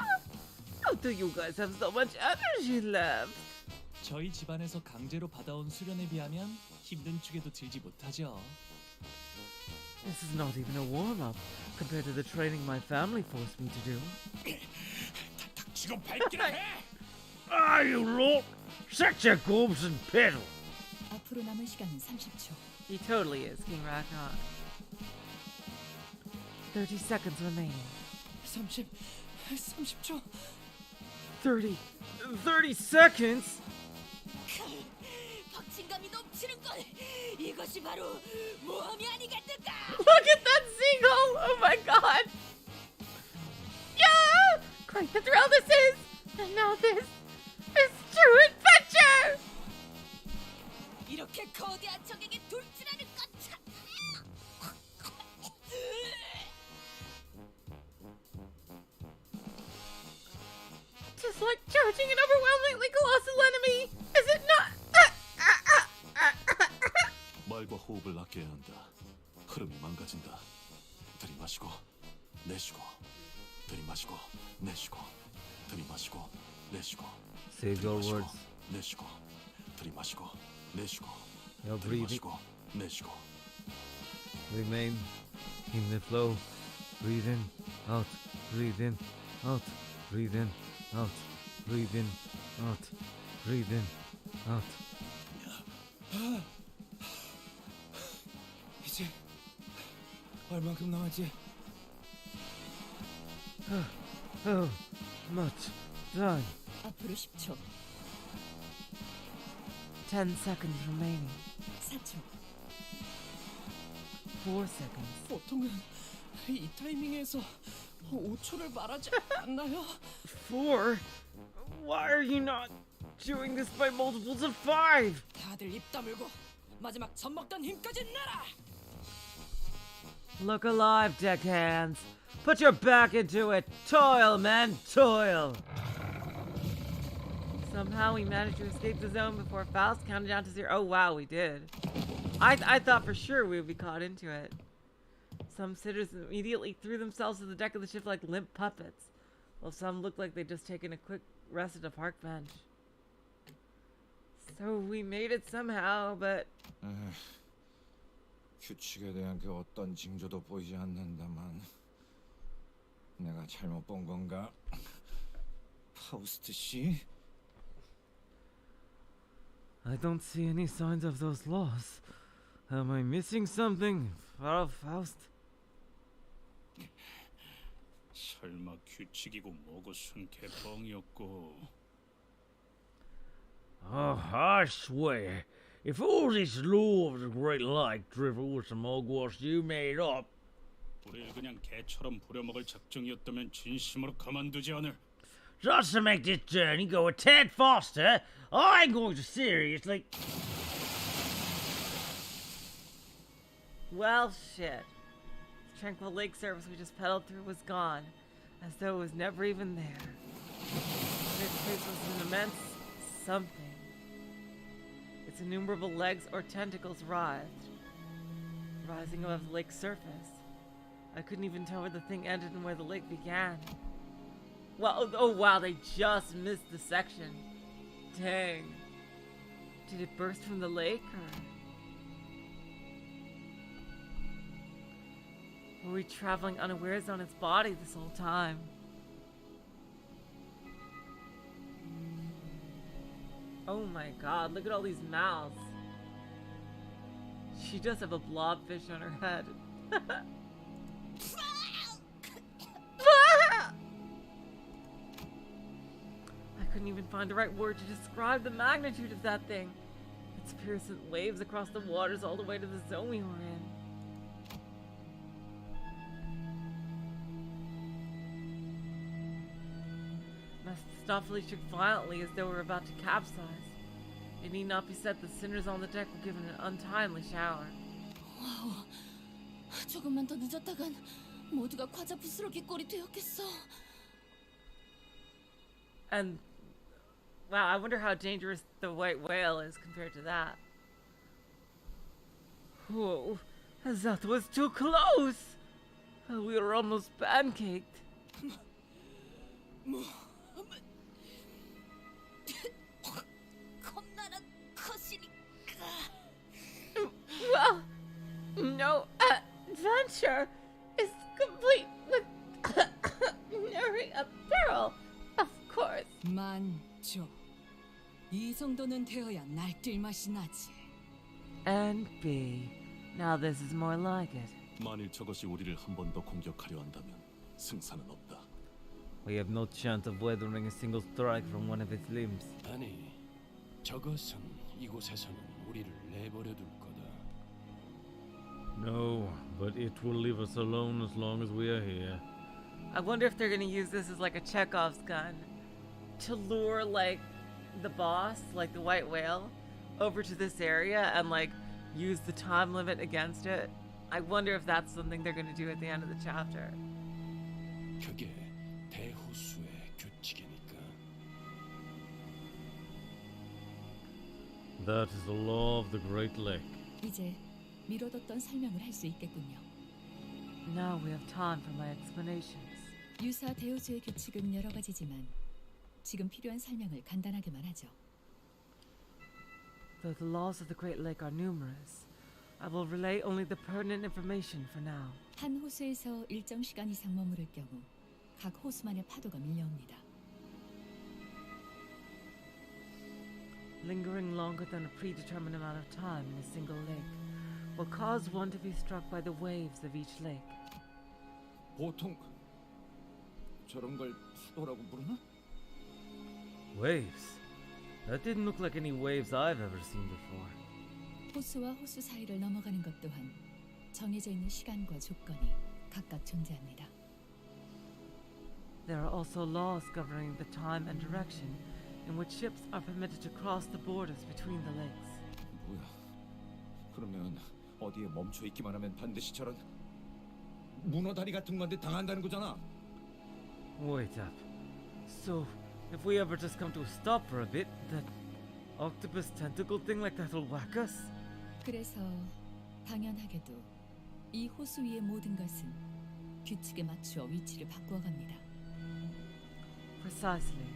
S1: How do you guys have so much energy left?
S13: 저희 집안에서 강제로 받아온 수련에 비하면 힘든 축에도 들지 못하죠.
S1: This is not even a warm-up compared to the training my family forced me to do.
S11: 닥치고 밟기나 해!
S5: Ah, you lot! Set your gobs and pedal!
S3: 앞으로 남은 시간은 30초.
S1: He totally is, King Ragnarok. 30 seconds remaining.
S7: 30초.
S1: 30 seconds?
S6: 박진감이 넘치는 걸. 이것이 바로 모험이 아니겠는가?
S1: Look at that seagull! Oh my god! Yeah! Quite the thrill this is! And now this is true adventure!
S6: 이렇게 거대한 적에게 돌진하는 것 참.
S1: Just like charging an overwhelmingly colossal enemy! Is it not?
S9: 말과 호흡을 아껴야 한다. 흐름이 망가진다. 들이마시고 내쉬고 들이마시고 내쉬고 들이마시고 내쉬고
S2: Save your
S9: 들이마시고,
S2: words.
S9: 내쉬고 들이마시고 내쉬고
S2: You're breathing.
S9: 들이마시고 내쉬고
S2: Remain in the flow. Breathe in, out. Breathe in, out. Breathe in, out. Breathe in, out. Breathe in, out.
S4: 이제 얼만큼 남았지?
S2: How much time?
S3: 앞으로 10초.
S1: 10 seconds remaining.
S3: 4초.
S1: 4 seconds.
S7: 보통은 이 타이밍에서 5초를 말하지 않나요?
S1: 4? Why are you not doing this by multiples of 5?
S10: 다들 입 다물고 마지막 젖먹던 힘까지 내라.
S1: Look alive, deckhands. Put your back into it. Toil, men, toil. Somehow we managed to escape the zone before Faust counted down to 0. Oh, wow, we did. I thought for sure we would be caught into it. Some sitters immediately threw themselves to the deck of the ship like limp puppets. while some look like they'd just taken a quick rest at a park bench. So we made it somehow, but
S4: 규칙에 대한 그 어떤 징조도 보이지 않는다만 내가 잘못 본 건가? 파우스트 씨?
S2: I don't see any signs of those laws. Am I missing something, Faust?
S11: 설마 규칙이고 뭐고 순개뻥이었고.
S5: Oh, I swear, if all this law of the Great Lake drivel was some hogwash you made up,
S11: 우릴 그냥 개처럼 부려먹을 작정이었다면 진심으로 가만두지 않을.
S5: just to make this journey go a tad faster, I'm going to seriously.
S1: well, shit. The tranquil lake surface we just pedaled through was gone, as though it was never even there. This place was an immense something. Its innumerable legs or tentacles writhed, rising above the lake's surface. I couldn't even tell where the thing ended and where the lake began. Well, oh wow, they just missed the section. Dang. Did it burst from the lake, or were we traveling unawares on its body this whole time? Oh my god, look at all these mouths. She does have a blobfish on her head. I couldn't even find the right word to describe the magnitude of that thing. Its piercing waves across the waters all the way to the zone we were in. Mephistopheles shook violently as though we were about to capsize. It need not be said the sinners on the deck were given an untimely shower.
S8: 와우, 조금만 더 늦었다간 모두가 과자 부스러기 꼴이 되었겠어.
S1: And wow, I wonder how dangerous the white whale is compared to that. Whoa, that was too close! We were almost pancaked.
S6: 겁나는 것이니까.
S1: Well, no adventure is complete with nearing a barrel, of course.
S10: 만조. 이 정도는 되어야 날뛸 맛이 나지.
S1: And B. Now this is more like it.
S9: 만일 저것이 우리를 한 번 더 공격하려 한다면 승산은 없다.
S2: We have no chance of weathering a single strike from one of its limbs.
S12: 아니, 저것은 이곳에서는 우리를 내버려 둘 거다.
S2: No, but it will leave us alone as long as we are here.
S1: I wonder if they're gonna use this as like a Chekhov's gun to lure like the boss, like the white whale, over to this area and like use the time limit against it. I wonder if that's something they're gonna do at the end of the chapter.
S12: 그게 대호수의 규칙이니까.
S2: That is the law of the Great Lake.
S3: 이제 미뤄뒀던 설명을 할 수 있겠군요.
S1: Now we have time for my explanations.
S3: 유사 대우수의 규칙은 여러 가지지만 지금 필요한 설명을 간단하게만 하죠.
S1: Though the laws of the Great Lake are numerous, I will relay only the pertinent information for now.
S3: 한 호수에서 일정 시간 이상 머무를 경우 각 호수만의 파도가 밀려옵니다.
S1: Lingering longer than a predetermined amount of time in a single lake will cause one to be struck by the waves of each lake.
S4: 보통 저런 걸 파도라고 부르나?
S2: Waves? That didn't look like any waves I've ever seen before.
S3: 호수와 호수 사이를 넘어가는 것 또한 정해져 있는 시간과 조건이 각각 존재합니다.
S1: There are also laws governing the time and direction in which ships are permitted to cross the borders between the lakes.
S4: 뭐야? 그러면 어디에 멈춰 있기만 하면 반드시 저런 문어 다리 같은 건데 당한다는 거잖아.
S2: Wait up.
S1: So, if we ever just come to a stop for a bit, that octopus tentacle thing like that'll whack us?
S3: 그래서 당연하게도 이 호수 위의 모든 것은 규칙에 맞추어 위치를 바꾸어 갑니다.
S1: Precisely.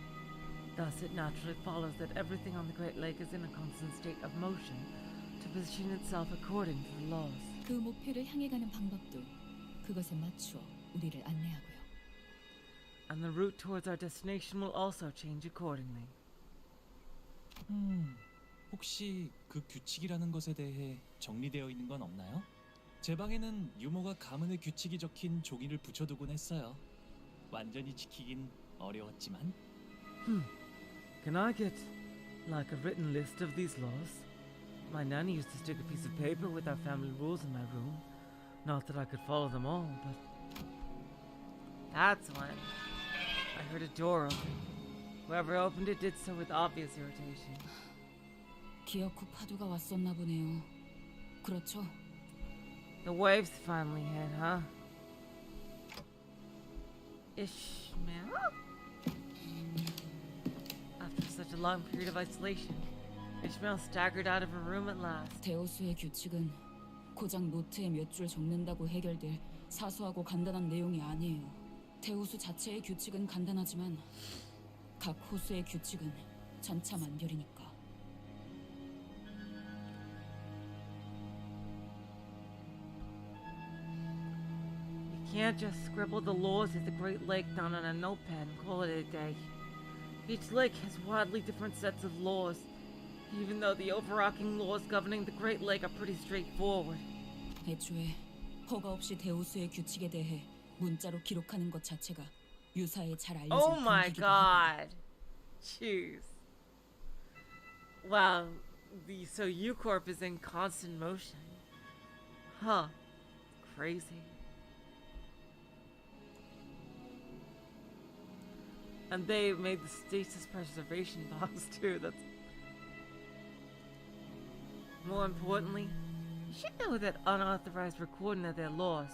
S1: Thus, it naturally follows that everything on the Great Lake is in a constant state of motion to position itself according to the laws.
S3: 그 목표를 향해 가는 방법도 그것에 맞춰 우리를 안내하고요.
S1: And the route towards our destination will also change accordingly.
S13: 혹시 그 규칙이라는 것에 대해 정리되어 있는 건 없나요? 제 방에는 유모가 가문의 규칙이 적힌 종이를 붙여두곤 했어요. 완전히 지키긴 어려웠지만.
S1: Can I get, like, a written list of these laws? My nanny used to stick a piece of paper with our family rules in my room. Not that I could follow them all, but... That's when I heard a door open. Whoever opened it did so with obvious irritation.
S10: 기어코 파도가 왔었나 보네요. 그렇죠?
S1: The waves finally hit, huh? Ishmael? After such a long period of isolation, Ishmael staggered out of her room at last.
S10: 대호수의 규칙은 고작 노트에 몇 줄 적는다고 해결될 사소하고 간단한 내용이 아니에요. 대호수 자체의 규칙은 간단하지만 각 호수의 규칙은 천차만별이니까.
S1: You can't just scribble the laws of the Great Lake down on a notepad and call it a day. Each lake has wildly different sets of laws, even though the overarching laws governing the Great Lake are pretty straightforward.
S10: 애초에 허가 없이 대호수의 규칙에 대해 문자로 기록하는 것 자체가 유사에 잘 알려진
S1: Oh my
S10: 금기기도 하고.
S1: god. Jeez. Wow. So U-Corp is in constant motion. Huh. Crazy. And they made the stasis preservation box too. That's more importantly, you should know that unauthorized recording of their laws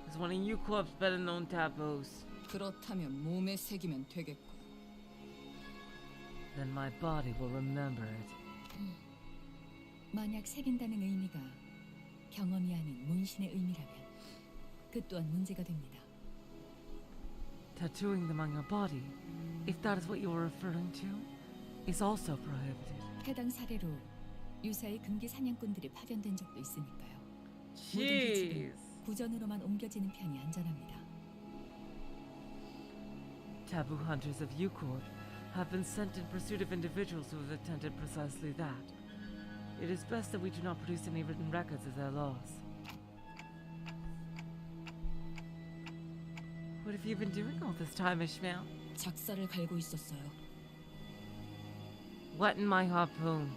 S1: is one of U-Corp's better known taboos.
S10: 그렇다면 몸에 새기면 되겠고.
S1: Then my body will remember it.
S3: 만약 새긴다는 의미가 경험이 아닌 문신의 의미라면 그 또한 문제가 됩니다.
S1: Tattooing them on your body, if that is what you are referring to, is also prohibited.
S3: 해당 사례로 유사의 금기 사냥꾼들이 파견된 적도 있으니까요. 모든
S1: Jeez.
S3: 규칙은 부전으로만 옮겨지는 편이 안전합니다.
S1: Taboo hunters of U-Corp have been sent in pursuit of individuals who have attempted precisely that. It is best that we do not produce any written records of their laws. What have you been doing all this time, Ishmael?
S10: 작사를 갈고 있었어요.
S1: What in my harpoon?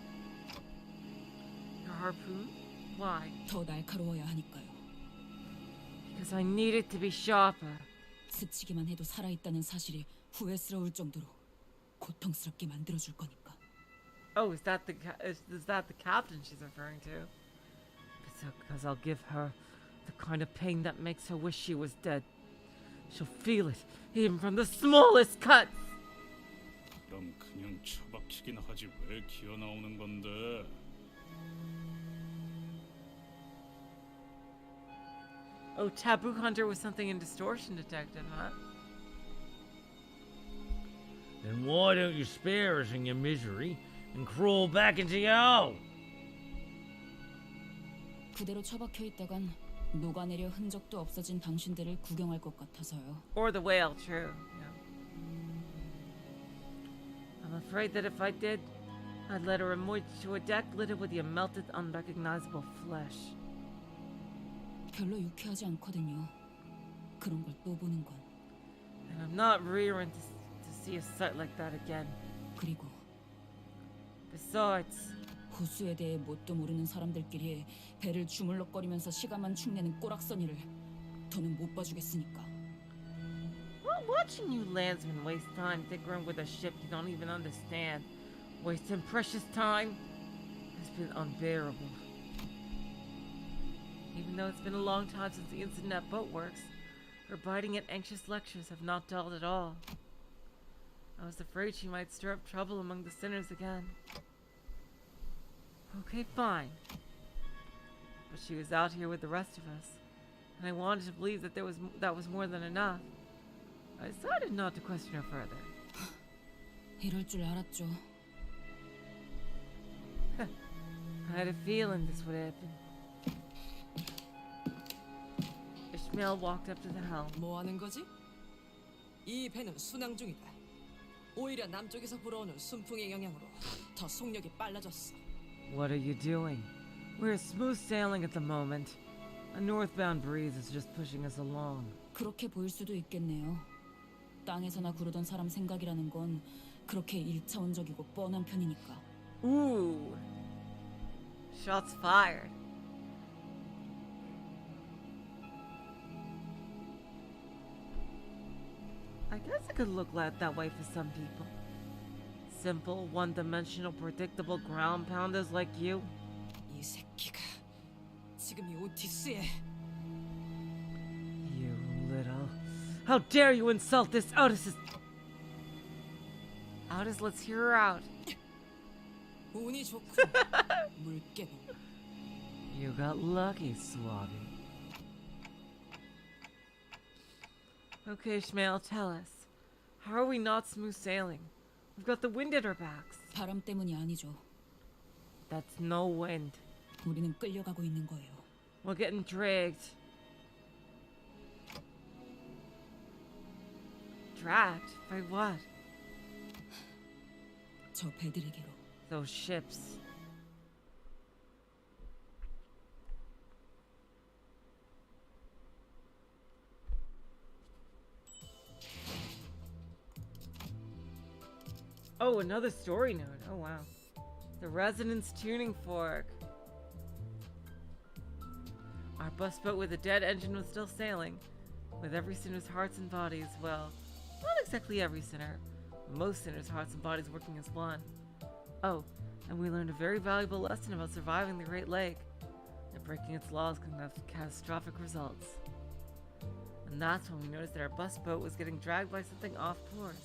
S1: Your harpoon? Why?
S10: 더 날카로워야 하니까요.
S1: Because I need it to be sharper.
S10: 스치기만 해도 살아있다는 사실이 후회스러울 정도로 고통스럽게 만들어줄 거니까.
S1: Oh, is that the captain she's referring to? Because I'll give her the kind of pain that makes her wish she was dead. She'll feel it, even from the smallest cuts.
S11: 그럼 그냥 처박히긴 하지 왜 기어 나오는 건데?
S1: Oh, Taboo Hunter was something in Distortion Detective, huh?
S5: Then why don't you spare us in your misery and crawl back into your hole?
S10: 그대로 처박혀 있다간 녹아내려 흔적도 없어진 당신들을 구경할 것 같아서요.
S1: Or the whale, true. Yeah. I'm afraid that if I did, I'd let her emerge to a deck littered with your melted, unrecognizable flesh.
S10: 별로 유쾌하지 않거든요. 그런 걸 또 보는 건.
S1: And I'm not rearing to see a sight like that again.
S10: 그리고
S1: Besides,
S10: 호수에 대해 뭣도 모르는 사람들끼리 배를 주물럭거리면서 시간만 축내는 꼬락서니를 더는 못 봐주겠으니까.
S1: well, watching you landsmen waste time tinkering with a ship you don't even understand, wasting precious time, has been unbearable. Even though it's been a long time since the incident at Boatworks, her biting and anxious lectures have not dulled at all. I was afraid she might stir up trouble among the sinners again. Okay, fine. But she was out here with the rest of us, and I wanted to believe that that was more than enough. I decided not to question her further.
S10: 이럴 줄 알았죠.
S1: I had a feeling this would happen. Ishmael walked up to the helm.
S14: 뭐 하는 거지? 이 배는 순항 중이다. 오히려 남쪽에서 불어오는 순풍의 영향으로 더 속력이 빨라졌어.
S1: What are you doing? We're smooth sailing at the moment. A northbound breeze is just pushing us along.
S10: 그렇게 보일 수도 있겠네요. 땅에서나 구르던 사람 생각이라는 건 그렇게 일차원적이고 뻔한 편이니까.
S1: Ooh. Shots fired. I guess it could look like that way for some people. Simple, one-dimensional, predictable ground pounders like you.
S14: 이 새끼가 지금 이 오티스에
S1: You little... How dare you insult this Otis? Otis, let's hear her out.
S14: 운이 좋고 물개는
S1: You got lucky, Swabby. Okay, Ishmael, tell us. How are we not smooth sailing? We've got the wind at our backs.
S10: 바람 때문이 아니죠.
S1: That's no wind.
S10: 우리는 끌려가고 있는 거예요.
S1: We're getting dragged. Dragged? By what?
S10: 저 배들에게로.
S1: Those ships. Oh, another story note. Oh, wow. The Resonance Tuning Fork. Our bus boat with a dead engine was still sailing, with every sinner's hearts and bodies, well, not exactly every sinner, most sinners' hearts and bodies working as one. Oh, and we learned a very valuable lesson about surviving the Great Lake, that breaking its laws can have catastrophic results. And that's when we noticed that our bus boat was getting dragged by something off course.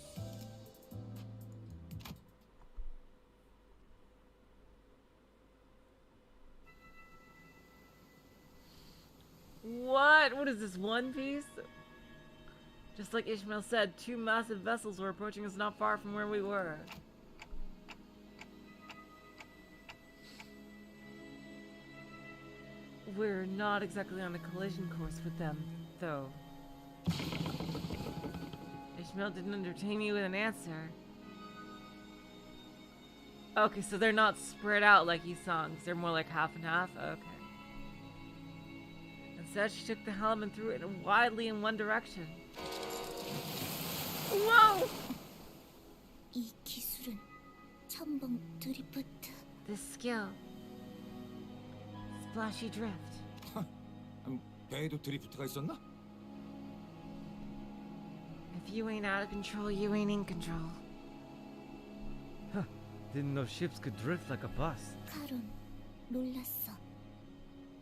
S1: What? What is this, One Piece? Just like Ishmael said, two massive vessels were approaching us not far from where we were. We're not exactly on a collision course with them, though. Ishmael didn't entertain you with an answer. Okay, so they're not spread out like Yisang's. They're more like half and half? Okay. Instead, she took the helm and threw it widely in one direction. Whoa!
S6: 이 기술은 첨벙 드리프트.
S1: This skill. Splashy drift.
S4: 배에도 드리프트가 있었나?
S1: If you ain't out of control, you ain't in control.
S2: Huh. Didn't know ships could drift like a bus.
S6: 카론, 놀랐어.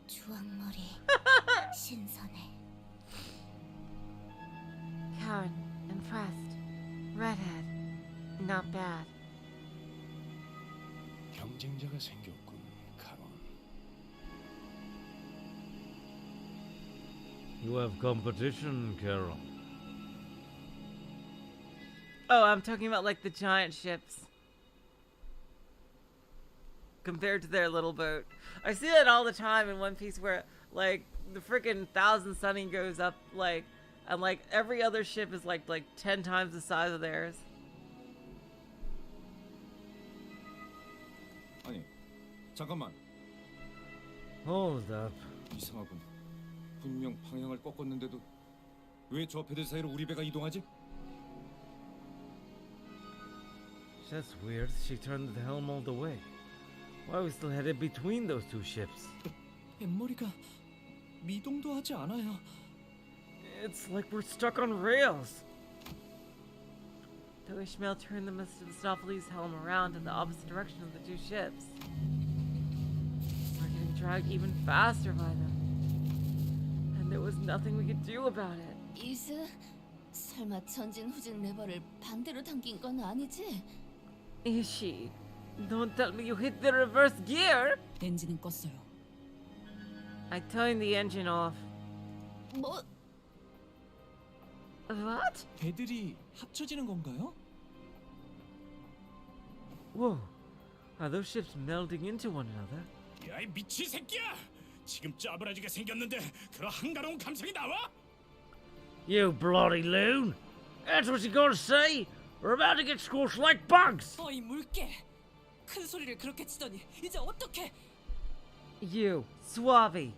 S6: 주황머리, 신선해.
S1: Karen, impressed. Redhead, not bad.
S12: 경쟁자가 생겼군, 카론.
S2: You have competition, Carol.
S1: Oh, I'm talking about like the giant ships. Compared to their little boat. I see that all the time in One Piece where like the freaking Thousand Sunny goes up like and like every other ship is like 10 times the size of theirs.
S4: 아니, 잠깐만.
S2: Hold up.
S4: 이상하군. 분명 방향을 꺾었는데도 왜 저 배들 사이로 우리 배가 이동하지?
S2: That's weird. She turned the helm all the way. Why are we still headed between those two ships?
S7: 뱃머리가 미동도 하지 않아요.
S2: It's like we're stuck on rails.
S1: Though Ishmael turned the Mistopheles helm around in the opposite direction of the two ships. We're getting dragged even faster by them. And there was nothing we could do about it.
S8: 이스, 설마 전진 후진 레버를 반대로 당긴 건 아니지?
S1: Ishi, don't tell me you hit the reverse gear!
S10: 엔진은 껐어요.
S1: I turned the engine off.
S8: 뭐?
S1: What?
S13: 배들이 합쳐지는 건가요?
S2: Whoa, are those ships melding into one another?
S11: 야이 미친 새끼야! 지금 짜부라지게 생겼는데 그런 한가로운 감상이 나와?
S5: You bloody loon! That's what you gotta say? We're about to get squashed like bugs!
S14: 어이 물개! 큰 소리를 그렇게 치더니 이제 어떡해?
S2: You, Suave!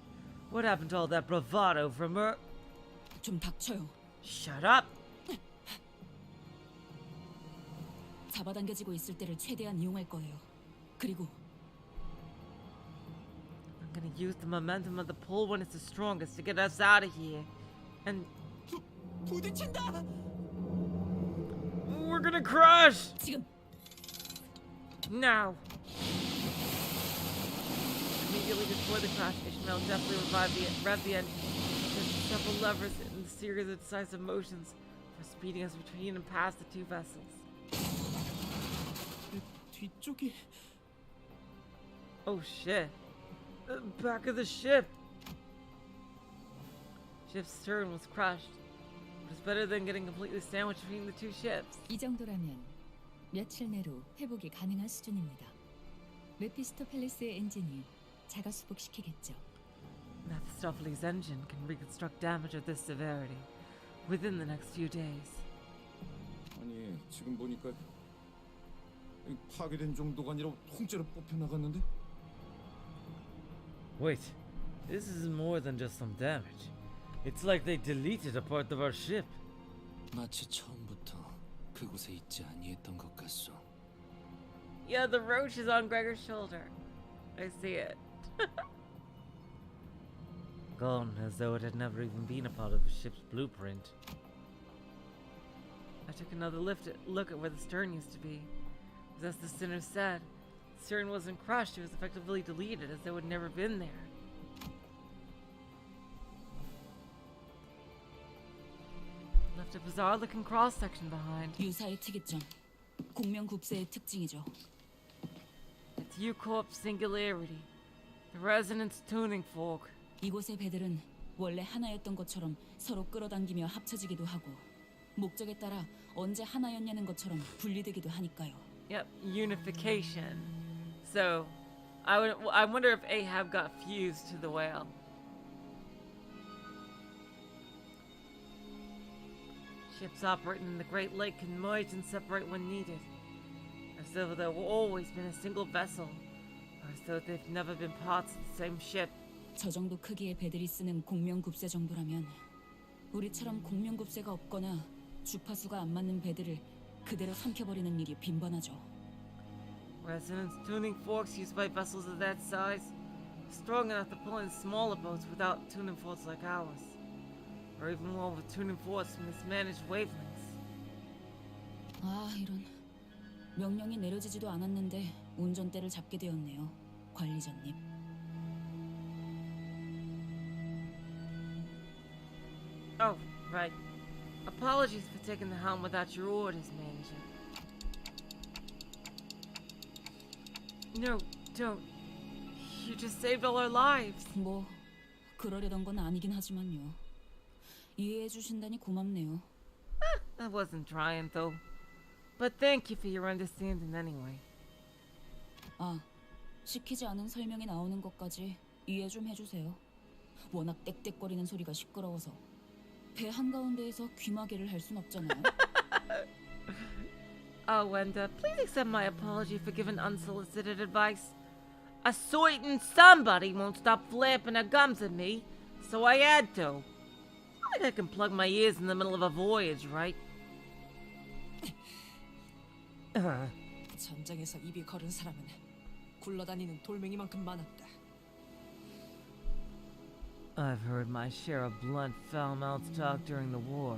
S2: What happened to all that bravado from her?
S10: 좀 닥쳐요.
S2: Shut up!
S10: 잡아당겨지고 있을 때를 최대한 이용할 거예요. 그리고
S2: I'm gonna use the momentum of the pull when it's the strongest to get us out of here. And
S14: 부딪힌다!
S2: we're gonna crash!
S10: 지금
S2: Now! Immediately before the crash, Ishmael deftly revved the engine. There's several levers and a series of decisive motions for speeding us between and past the two vessels.
S7: 뒤쪽이
S2: Oh shit. The back of the ship! Ship's stern was crushed. But it's better than getting completely sandwiched between the two ships.
S3: 이 정도라면 며칠 내로 회복이 가능한 수준입니다. 메피스토펠레스의 엔진이 자가 수복시키겠죠.
S2: Mephistopheles' engine can reconstruct damage of this severity within the next few days.
S4: 아니 지금 보니까 이 파괴된 정도가 아니라 통째로 뽑혀 나갔는데?
S2: Wait, this is more than just some damage. It's like they deleted a part of our ship.
S12: 마치 처음부터 그곳에 있지 아니했던 것 같소.
S1: Yeah, the roach is on Gregor's shoulder. I see it.
S2: Gone as though it had never even been a part of the ship's blueprint. I took another look at where the stern used to be. As the sinner said, the stern wasn't crushed, it was effectively deleted as though it had never been there. Left a bizarre looking cross section behind.
S10: 유사의 특이점. 공명급세의 특징이죠.
S1: It's U-Corp singularity. The resonance tuning fork.
S10: 이곳의 배들은 원래 하나였던 것처럼 서로 끌어당기며 합쳐지기도 하고 목적에 따라 언제 하나였냐는 것처럼 분리되기도 하니까요.
S1: Yep, unification. So, I wonder if Ahab got fused to the whale. Ships operating in the Great Lake can merge and separate when needed, as though there will always been a single vessel, or as though they've never been parts of the same ship.
S10: 저 정도 크기의 배들이 쓰는 공명급세 정도라면 우리처럼 공명급세가 없거나 주파수가 안 맞는 배들을 그대로 삼켜버리는 일이 빈번하죠.
S1: Resonance tuning forks used by vessels of that size are strong enough to pull in smaller boats without tuning forks like ours, or even one with tuning forks from mismanaged wavelengths.
S10: 아, 이런. 명령이 내려지지도 않았는데 운전대를 잡게 되었네요, 관리자님.
S1: Oh, right. Apologies for taking the helm without your orders, manager. No, don't. You just saved all our lives.
S10: 뭐 그러려던 건 아니긴 하지만요. 이해해 주신다니 고맙네요.
S1: I wasn't trying, though. But thank you for your understanding anyway.
S10: 아, 시키지 않은 설명이 나오는 것까지 이해 좀 해주세요. 워낙 떽떽거리는 소리가 시끄러워서 배 한가운데에서 귀마개를 할 순 없잖아요.
S1: Oh, and please accept my apology for giving unsolicited advice. A certain somebody won't stop flapping her gums at me, so I had to. I think I can plug my ears in the middle of a voyage, right?
S14: 전장에서 입이 거른 사람은 굴러다니는 돌멩이만큼 많았다.
S2: I've heard my share of blunt, foul-mouthed talk during the war.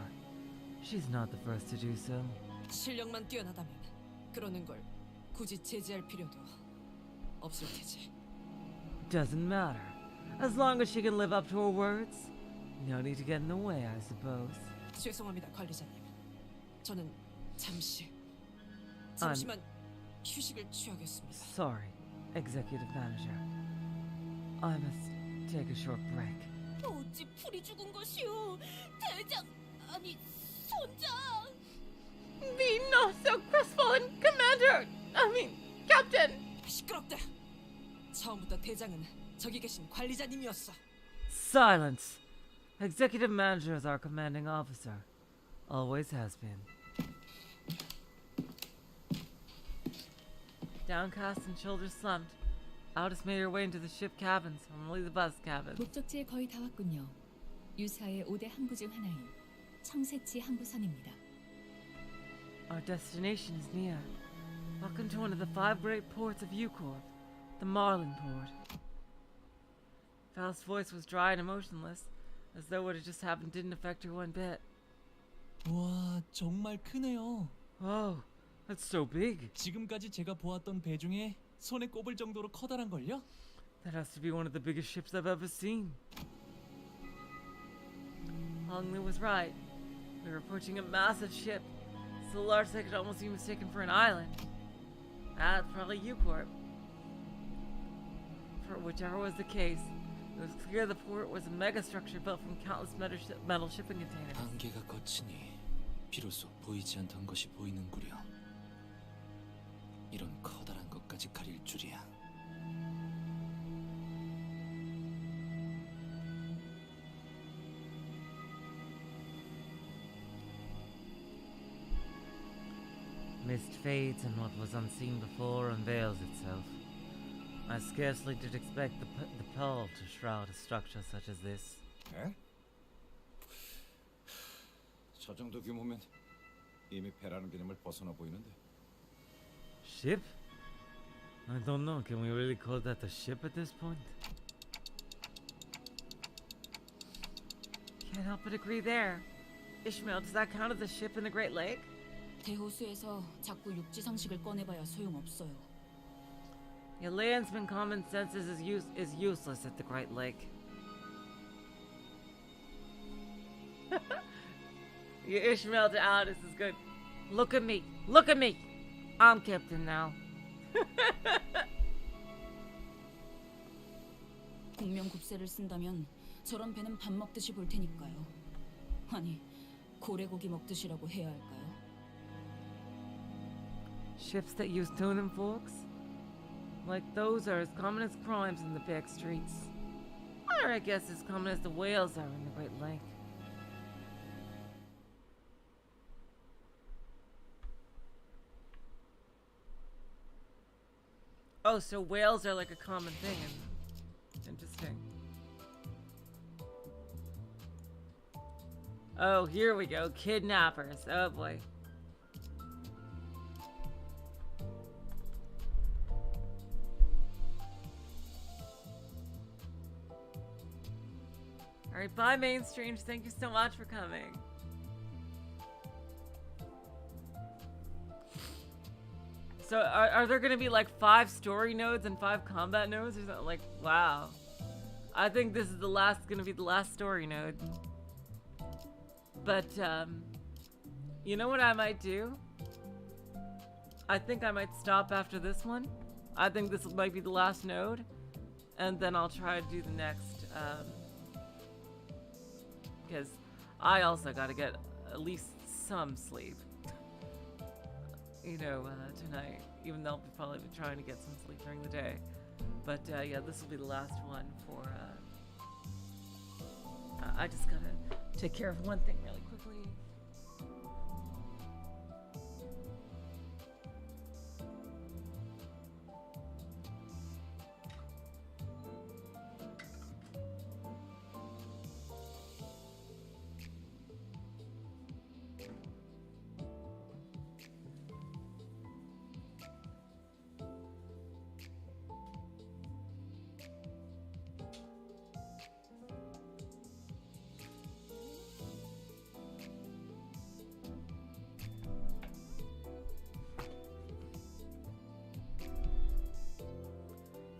S2: She's not the first to do so.
S14: 실력만 뛰어나다면 그러는 걸 굳이 제지할 필요도 없을 테지.
S2: Doesn't matter. As long as she can live up to her words. No need to get in the way, I suppose.
S14: 죄송합니다, 관리자님. 저는 잠시만 휴식을 취하겠습니다.
S2: Sorry, Executive Manager. I must take a short break.
S6: 어찌 풀이 죽은 것이오? 대장, 아니 선장.
S1: Be not so crestfallen, Commander. I mean,
S14: 대장은 저기 계신 관리자님이었어.
S2: Silence! Executive Manager is our commanding officer. Always has been.
S1: Downcast and shoulders slumped, Aldous made her way into the ship cabins, only the bus cabins.
S3: 목적지에 거의 다 왔군요. 유사의 5대 항구 중 하나인 청새치 항구선입니다.
S1: Our destination is near. Welcome to one of the 5 great ports of U-Corp, the Marlin port. Val's voice was dry and emotionless, as though what had just happened didn't affect her one bit.
S13: 와, 정말 크네요.
S1: Whoa, that's so big.
S13: 지금까지 제가 보았던 배 중에 손에 꼽을 정도로 커다란 걸요?
S1: That has to be one of the biggest ships I've ever seen. Hongli was right. We were approaching a massive ship, so large that it could almost be mistaken for an island. That's probably U-Corp. For whichever was the case, it was clear the port was a megastructure built from countless metal shipping containers.
S12: 안개가 걷히니 비로소 보이지 않던 것이 보이는구려. 이런 커다란 것까지 가릴 줄이야.
S2: Mist fades and what was unseen before unveils itself. I scarcely did expect the pall to shroud a structure such as this.
S4: 배? 저 정도 규모면 이미 배라는 개념을 벗어나 보이는데.
S2: Ship? I don't know. Can we really call that a ship at this point?
S1: Can't help but agree there. Ishmael, does that count as a ship in the Great Lake?
S10: 대호수에서 자꾸 육지 상식을 꺼내봐야 소용없어요.
S1: Your landsman common sense is useless at the Great Lake. Your Ishmael to Aldous is good. Look at me. Look at me. I'm captain now.
S10: 공명급세를 쓴다면 저런 배는 밥 먹듯이 볼 테니까요. 아니, 고래고기 먹듯이라고 해야 할까요?
S1: Ships that use tune and forks? Like those are as common as crimes in the back streets. Or I guess as common as the whales are in the Great Lake. Oh, so whales are like a common thing. Interesting. Oh, here we go. Kidnappers. Oh boy. Alright, bye Main Strange. Thank you so much for coming. So are there gonna be like 5 story nodes and 5 combat nodes or something? Like, wow. I think this is gonna be the last story node. But you know what I might do? I think I might stop after this one. I think this might be the last node. And then I'll try to do the next because I also gotta get at least some sleep. You know, tonight, even though I'll probably be trying to get some sleep during the day. But yeah, this will be the last one for, I just gotta take care of one thing really quickly.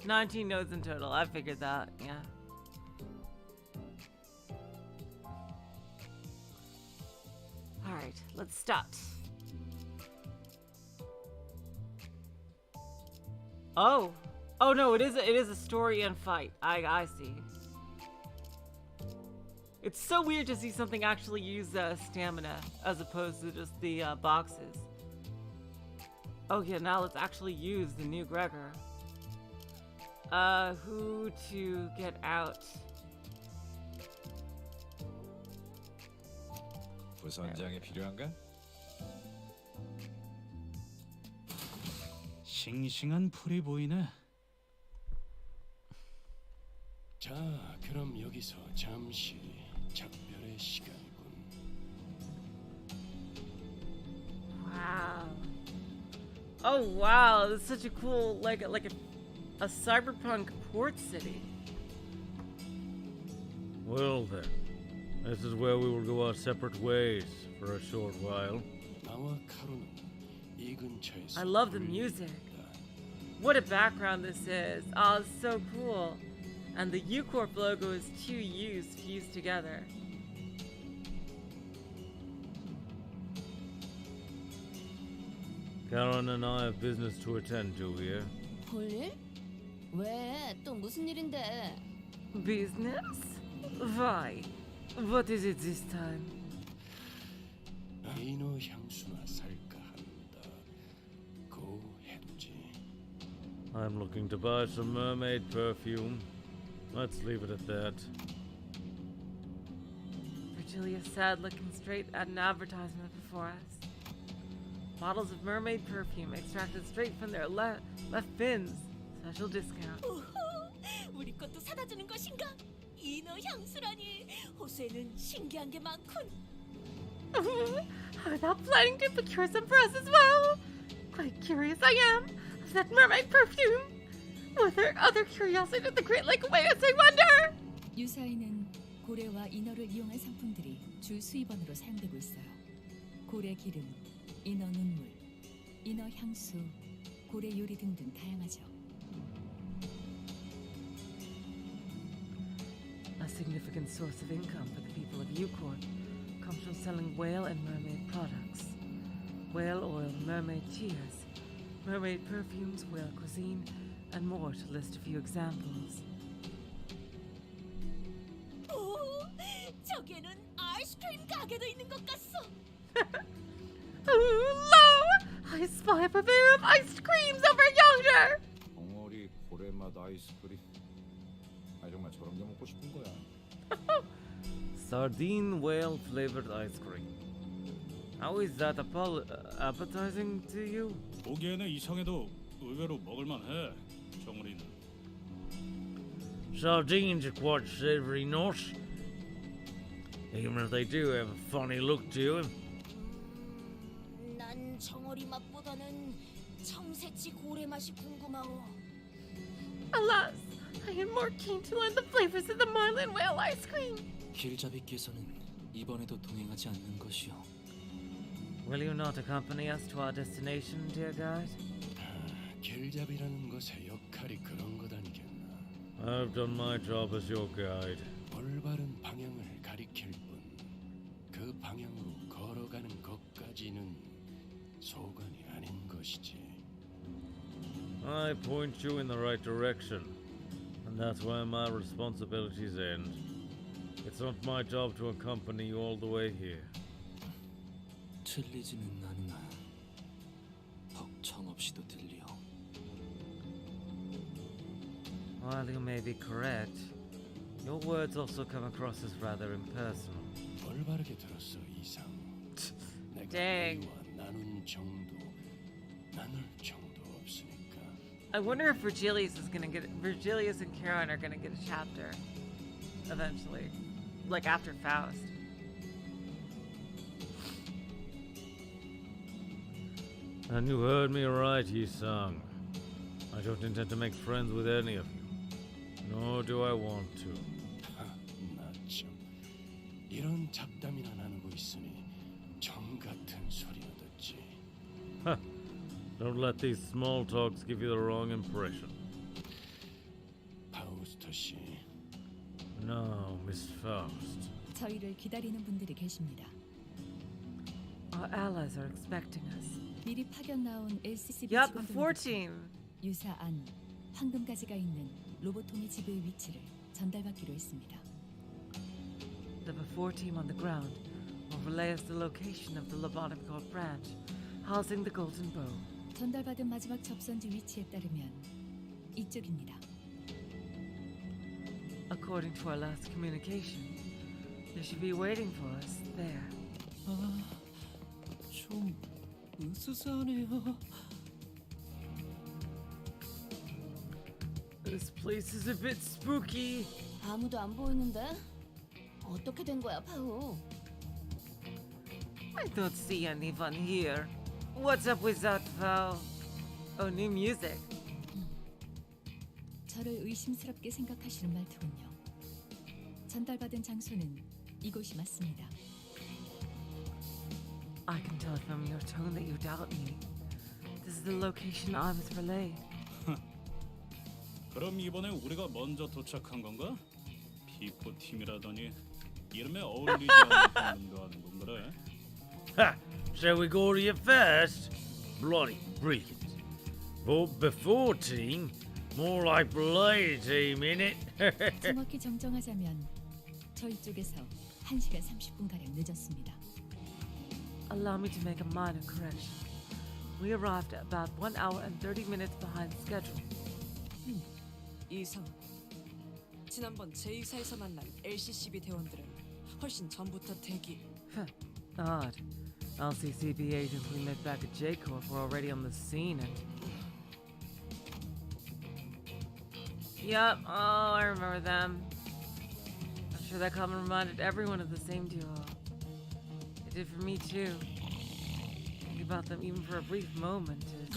S1: $19 nodes in total. I figured that, yeah. Alright, let's start. Oh! Oh no, it is a story and fight. I see. It's so weird to see something actually use stamina as opposed to just the boxes. Oh yeah, now let's actually use the new Gregor. who to get out.
S4: 부선장이 필요한가?
S11: 싱싱한 풀이 보이네.
S12: 자, 그럼 여기서 잠시 작별의 시간이군.
S1: Wow. Oh wow, this is such a cool like a cyberpunk port city.
S5: Well then, this is where we will go our separate ways for a short while.
S12: 나와 카로는 이 근처에서
S1: I love the music. What a background this is. Oh, it's so cool. And the U Corp logo is two U's fused together.
S5: Karen and I have business to attend to here.
S8: 볼일? 왜? 또 무슨 일인데?
S1: Business? Why? What is it this time?
S12: 이너 향수나 살까 한다. 고해두지.
S5: I'm looking to buy some mermaid perfume. Let's leave it at that.
S1: Virgilia said, looking straight at an advertisement before us. Bottles of mermaid perfume extracted straight from their left fins. Special discount.
S6: 우후, 우리 것도 사다 주는 것인가? 이너 향수라니. 호수에는 신기한 게 많군.
S1: Are thou planning to procure some for us as well? Quite curious I am of that mermaid perfume. Were there other curiosities of the Great Lake awaits, I wonder?
S3: 유사에는 고래와 인어를 이용한 상품들이 주 수입원으로 사용되고 있어요. 고래 기름, 인어 눈물, 인어 향수, 고래 요리 등등 다양하죠.
S1: A significant source of income for the people of U-Corp comes from selling whale and mermaid products. Whale oil, mermaid tears, mermaid perfumes, whale cuisine, and more to list a few examples.
S6: 오, 저기에는 아이스크림 가게도 있는 것 같소.
S1: Lo! I spy a purveyor of iced creams over yonder!
S4: 덩어리 고래맛 아이스크림. 아 정말 저런 게 먹고 싶은 거야.
S2: Sardine whale flavored ice cream. How is that appetizing to you?
S11: 보기에는 이상해도 의외로 먹을만해. 정우리는.
S5: Sardines are quite savory, not? Even if they do have a funny look to them.
S6: 난 정어리 맛보다는 청새치 고래 맛이 궁금하오.
S1: Alas, I am more keen to learn the flavors of the Marlin whale ice cream.
S13: 길잡이께서는 이번에도 동행하지 않는 것이요.
S2: Will you not accompany us to our destination, dear guide?
S12: 길잡이라는 것의 역할이 그런 것 아니겠나.
S5: I've done my job as your guide.
S12: 올바른 방향을 가리킬 뿐. 그 방향으로 걸어가는 것까지는 소관이 아닌 것이지.
S5: I point you in the right direction, and that's where my responsibilities end. It's not my job to accompany you all the way here.
S13: 틀리지는 않나. 벅청 없이도 들려.
S2: While you may be correct, your words also come across as rather impersonal.
S12: 올바르게 들었어, 이상. 내가
S1: Dang.
S12: 너희와 나눈 정도, 나눌 정도 없으니까.
S1: I wonder if Virgilius and Karen are gonna get a chapter eventually, like after Faust.
S5: And you heard me right, Yisang. I don't intend to make friends with any of you. Nor do I want to.
S12: 나 참, 이런 잡담이나 나누고 있으니 정 같은 소리나 듣지.
S5: Don't let these small talks give you the wrong impression.
S12: 파우스터 씨.
S5: No, Miss Faust.
S3: 저희를 기다리는 분들이 계십니다.
S1: Our allies are expecting us.
S3: 미리 파견 나온 LCCB
S1: Yup,
S3: 직원들
S1: 14.
S3: 유사 안 황금가지가 있는 로보통의 지부의 위치를 전달받기로 했습니다.
S1: The before team on the ground will relay us the location of the Lobotomy Corp branch, housing the Golden Bow.
S3: 전달받은 마지막 접선지 위치에 따르면 이쪽입니다.
S1: According to our last communication, they should be waiting for us there.
S7: 좀 으스스하네요.
S1: This place is a bit spooky.
S8: 아무도 안 보이는데? 어떻게 된 거야, 파우?
S1: I don't see anyone here. What's up with that, Val? Oh, new music.
S3: 저를 의심스럽게 생각하시는 말투군요. 전달받은 장소는 이곳이 맞습니다.
S1: I can tell from your tone that you doubt me. This is the location I was relayed.
S11: 그럼 이번에 우리가 먼저 도착한 건가? 피포 팀이라더니 이름에 어울리지 않는 거 하는 건가래?
S5: Ha! Shall we go to you first? Bloody brilliant. But before team, more like play team, innit?
S3: 정확히 정정하자면 저희 쪽에서 1시간 30분가량 늦었습니다.
S1: Allow me to make a minor correction. We arrived at about 1 hour and 30 minutes behind schedule.
S14: 이상. 지난번 제2사에서 만난 LCCB 대원들은 훨씬 전부터 대기.
S1: Odd. LCCB agents we met back at J-Corp were already on the scene and... Yep, oh, I remember them. I'm sure that comment reminded everyone of the same duo. It did for me too. Think about them even for a brief moment is...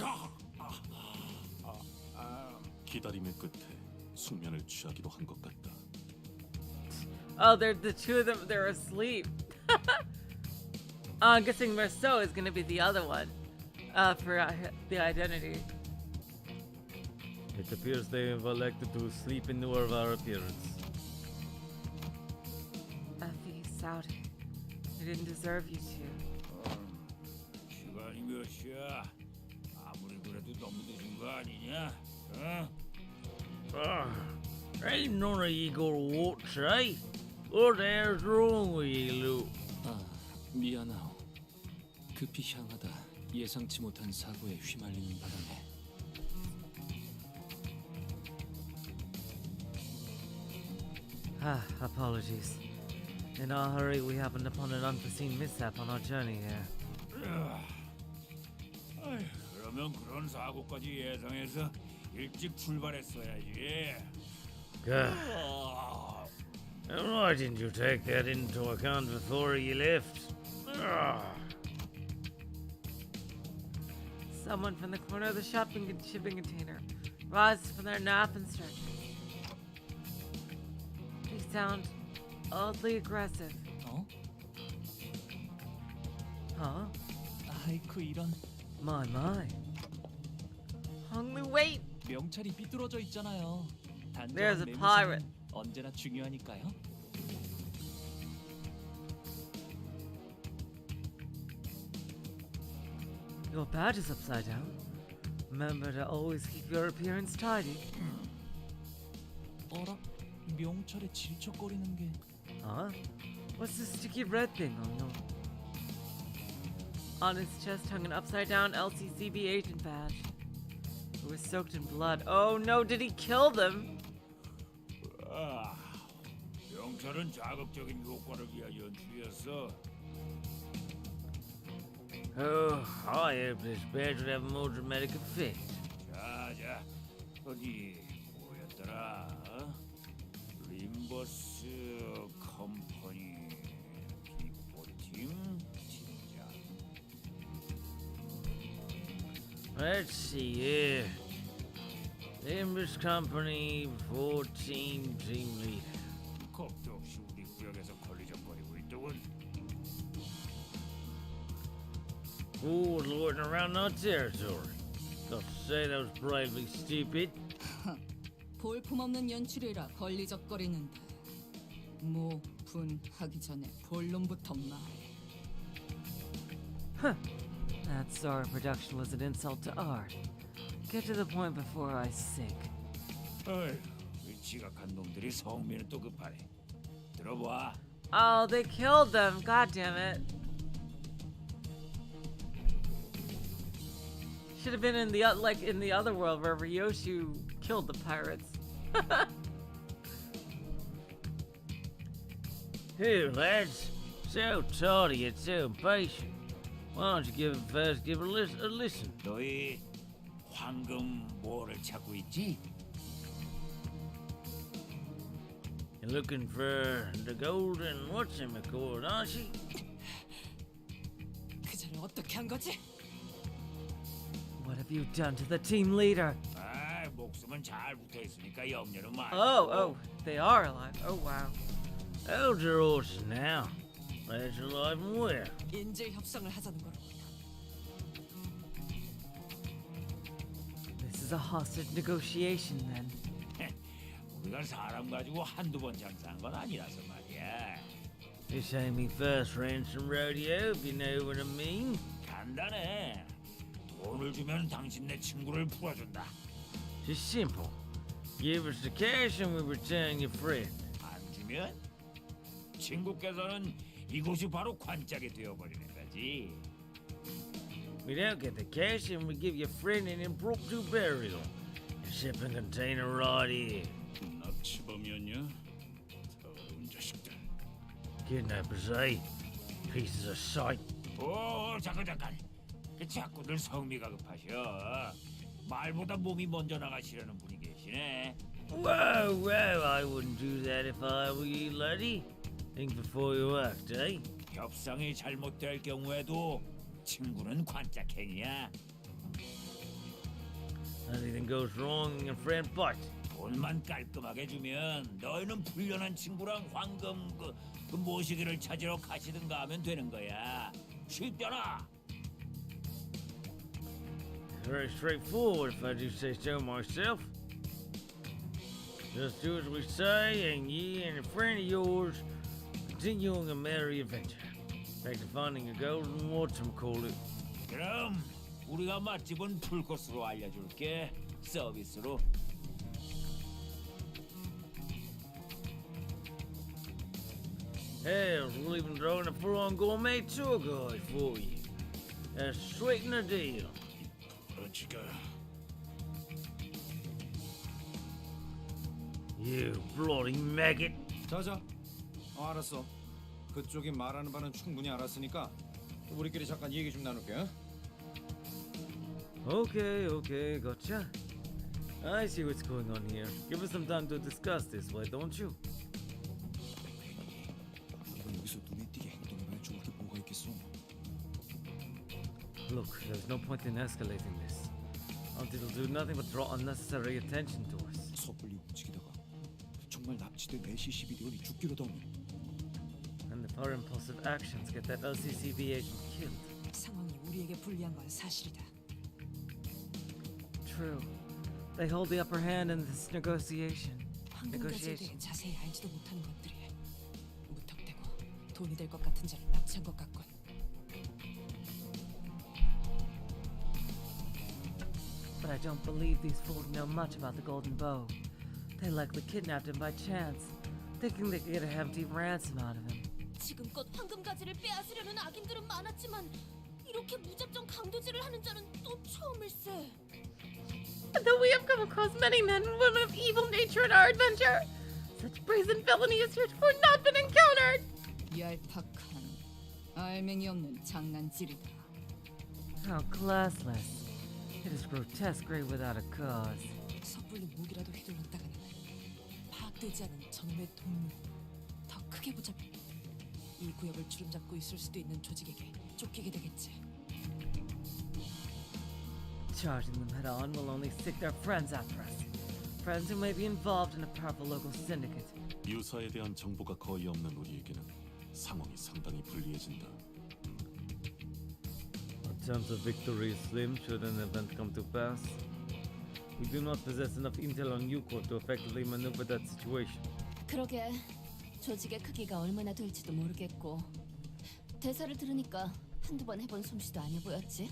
S9: 기다림의 끝에 숙면을 취하기로 한 것 같다.
S1: Oh, they're the two of them, they're asleep. I'm guessing Marceau is gonna be the other one for the identity.
S2: It appears they have elected to sleep in lieu of our appearance.
S1: Effie, Saudi, I didn't deserve you to.
S11: 시간이 몇 시야? 아무리 그래도 너무 늦은 거 아니냐? 어?
S5: Ain't none of you gonna watch, eh? What the hell's wrong with you, Luke?
S12: 미안하오. 급히 향하다 예상치 못한 사고에 휘말리는 바람에
S2: Apologies. In our hurry, we happened upon an unforeseen mishap on our journey here.
S11: 아휴, 그러면 그런 사고까지 예상해서 일찍 출발했어야지.
S5: God. And why didn't you take that into account before you left?
S1: Someone from the corner of the shipping container rises from their nap and stretches. They sound oddly aggressive.
S2: Huh?
S13: 아이쿠 이런.
S2: My.
S1: Hungry wait!
S13: 명찰이 삐뚤어져 있잖아요.
S1: There's a
S13: 단정한
S1: pirate.
S13: 매무새는 언제나 중요하니까요.
S2: Your badge is upside down. Remember to always keep your appearance tidy.
S13: 어라? 명찰에 질척거리는 게.
S2: Huh? What's this sticky red thing on your...
S1: On his chest hung an upside-down LCCB agent badge. It was soaked in blood. Oh no, did he kill them?
S11: 명찰은 자극적인 효과를 위한 연출이었어.
S5: Oh, I hope this badge would have a more dramatic effect.
S11: 자, 어디 뭐였더라? 림버스 컴퍼니 피포팀 팀장.
S5: Let's see here. Limbus Company 14 team leader.
S11: 겁도 없이 우리 구역에서 걸리적거리고 있더군.
S5: Fools loitering around our territory. Got to say that was bravely stupid.
S10: 볼품없는 연출이라 걸리적거리는데 뭐 분하기 전에 본론부터 말해.
S2: That sort of production was an insult to art. Get to the point before I sink.
S11: 어이, 이 지각한 놈들이 성미는 또 급하네. 들어봐.
S1: Oh, they killed them. God damn it. Should have been in the like in the other world where Ryoshu killed the pirates.
S5: Here, lads. So tardy and so impatient. Why don't you give a listen?
S15: 너희 황금 뭐를 찾고 있지?
S5: You're looking for the golden whatchamacallit, aren't you?
S14: 그자를 어떻게 한 거지?
S2: What have you done to the team leader?
S15: 아, 목숨은 잘 붙어 있으니까 염려는 말고.
S1: Oh, they are alive. Oh, wow.
S5: Hold your horses now. Lads alive and well.
S14: 인질 협상을 하자는 거로.
S2: This is a hostage negotiation then.
S15: 우리가 사람 가지고 한두 번 장사한 건 아니라서 말이야.
S5: This ain't me first ransom rodeo, if you know what I mean.
S15: 간단해. 돈을 주면 당신 내 친구를 풀어준다.
S5: Just simple. Give us the cash and we return your friend.
S15: 안 주면 친구께서는 이곳이 바로 관짝이 되어버리는 거지.
S5: We don't get the cash and we give your friend an impromptu burial. A shipping container right here.
S11: 납치범이었냐? 더러운 자식들.
S5: Kidnappers, eh? Pieces of sight.
S15: 오, 잠깐. 그 자꾸들 성미가 급하셔. 말보다 몸이 먼저 나가시려는 분이 계시네.
S5: Whoa, I wouldn't do that if I were you, laddie. Think before you act, eh?
S15: 협상이 잘못될 경우에도 친구는 관짝행이야.
S5: Anything goes wrong and your friend bites.
S15: 돈만 깔끔하게 주면 너희는 불련한 친구랑 황금 그 모시기를 찾으러 가시든가 하면 되는 거야. 쉽잖아.
S5: Very straightforward if I do say so myself. Just do as we say and ye and a friend of yours continuing a merry adventure. Back to finding a golden whatchamacallit.
S15: 그럼 우리가 맛집은 풀코스로 알려줄게. 서비스로.
S5: Hell, we'll even throw in a full-on gourmet tour guide for you. That's sweeten the deal.
S11: 어지가
S5: You bloody maggot.
S4: 자자. 알았어. 그쪽이 말하는 바는 충분히 알았으니까 우리끼리 잠깐 얘기 좀 나눌게. 어?
S2: Okay, gotcha. I see what's going on here. Give us some time to discuss this, why don't you?
S4: 여기서 눈에 띄게 행동해봐야 좋을 게 뭐가 있겠어?
S2: Look, there's no point in escalating this. It'll do nothing but draw unnecessary attention to us.
S4: 섣불리 움직이다가 정말 납치된 LC-12대원이 죽기라도 하면
S2: And if our impulsive actions get that LCCB agent killed.
S14: 상황이 우리에게 불리한 건 사실이다.
S2: True. They hold the upper hand in this negotiation.
S14: 황금가지에 대해 자세히 알지도 못하는 것들이 무턱대고 돈이 될 것 같은 자를 납치한 것 같군.
S2: But I don't believe these fools know much about the Golden Bow. They likely kidnapped him by chance, thinking they could get a hefty ransom out of him.
S6: 지금껏 황금가지를 빼앗으려는 악인들은 많았지만 이렇게 무작정 강도질을 하는 자는 또 처음일세.
S1: Though we have come across many men and women of evil nature in our adventure, such brazen villainy has heretofore not been encountered.
S3: 얄팍한, 알맹이 없는 장난질이다.
S2: How classless. It is grotesque without a cause.
S14: 섣불리 무기라도 휘둘렀다가는 파악되지 않은 저놈의 동무 더 크게 붙잡혀 이 구역을 주름잡고 있을 수도 있는 조직에게 쫓기게 되겠지.
S2: Charging them head on will only stick their friends after us. Friends who may be involved in a powerful local syndicate.
S9: 유사에 대한 정보가 거의 없는 우리에게는 상황이 상당히 불리해진다.
S2: Our chance of victory is slim should an event come to pass. We do not possess enough intel on Yuko to effectively maneuver that situation.
S8: 그러게 조직의 크기가 얼마나 될지도 모르겠고 대사를 들으니까 한두 번 해본 솜씨도 아니어 보였지.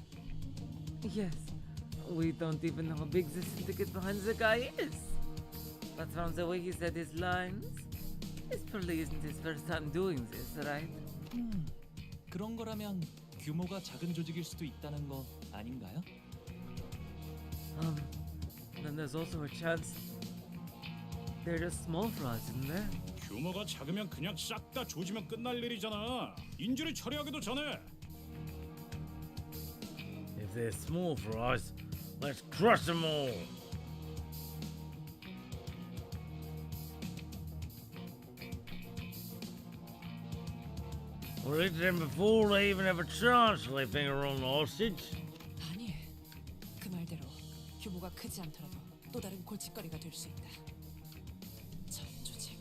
S2: Yes, we don't even know how big the syndicate behind the guy is. But from the way he said his lines, this probably isn't his first time doing this, right?
S13: 그런 거라면 규모가 작은 조직일 수도 있다는 거 아닌가요?
S2: Then there's also a chance they're just small for us, isn't there?
S11: 규모가 작으면 그냥 싹 다 조지면 끝날 일이잖아. 인질을 처리하기도 전에.
S5: If they're small for us, let's crush them all. We'll hit them before they even have a chance to lay finger on the hostage.
S14: 아니, 그 말대로 규모가 크지 않더라도 또 다른 골칫거리가 될 수 있다. 저 조직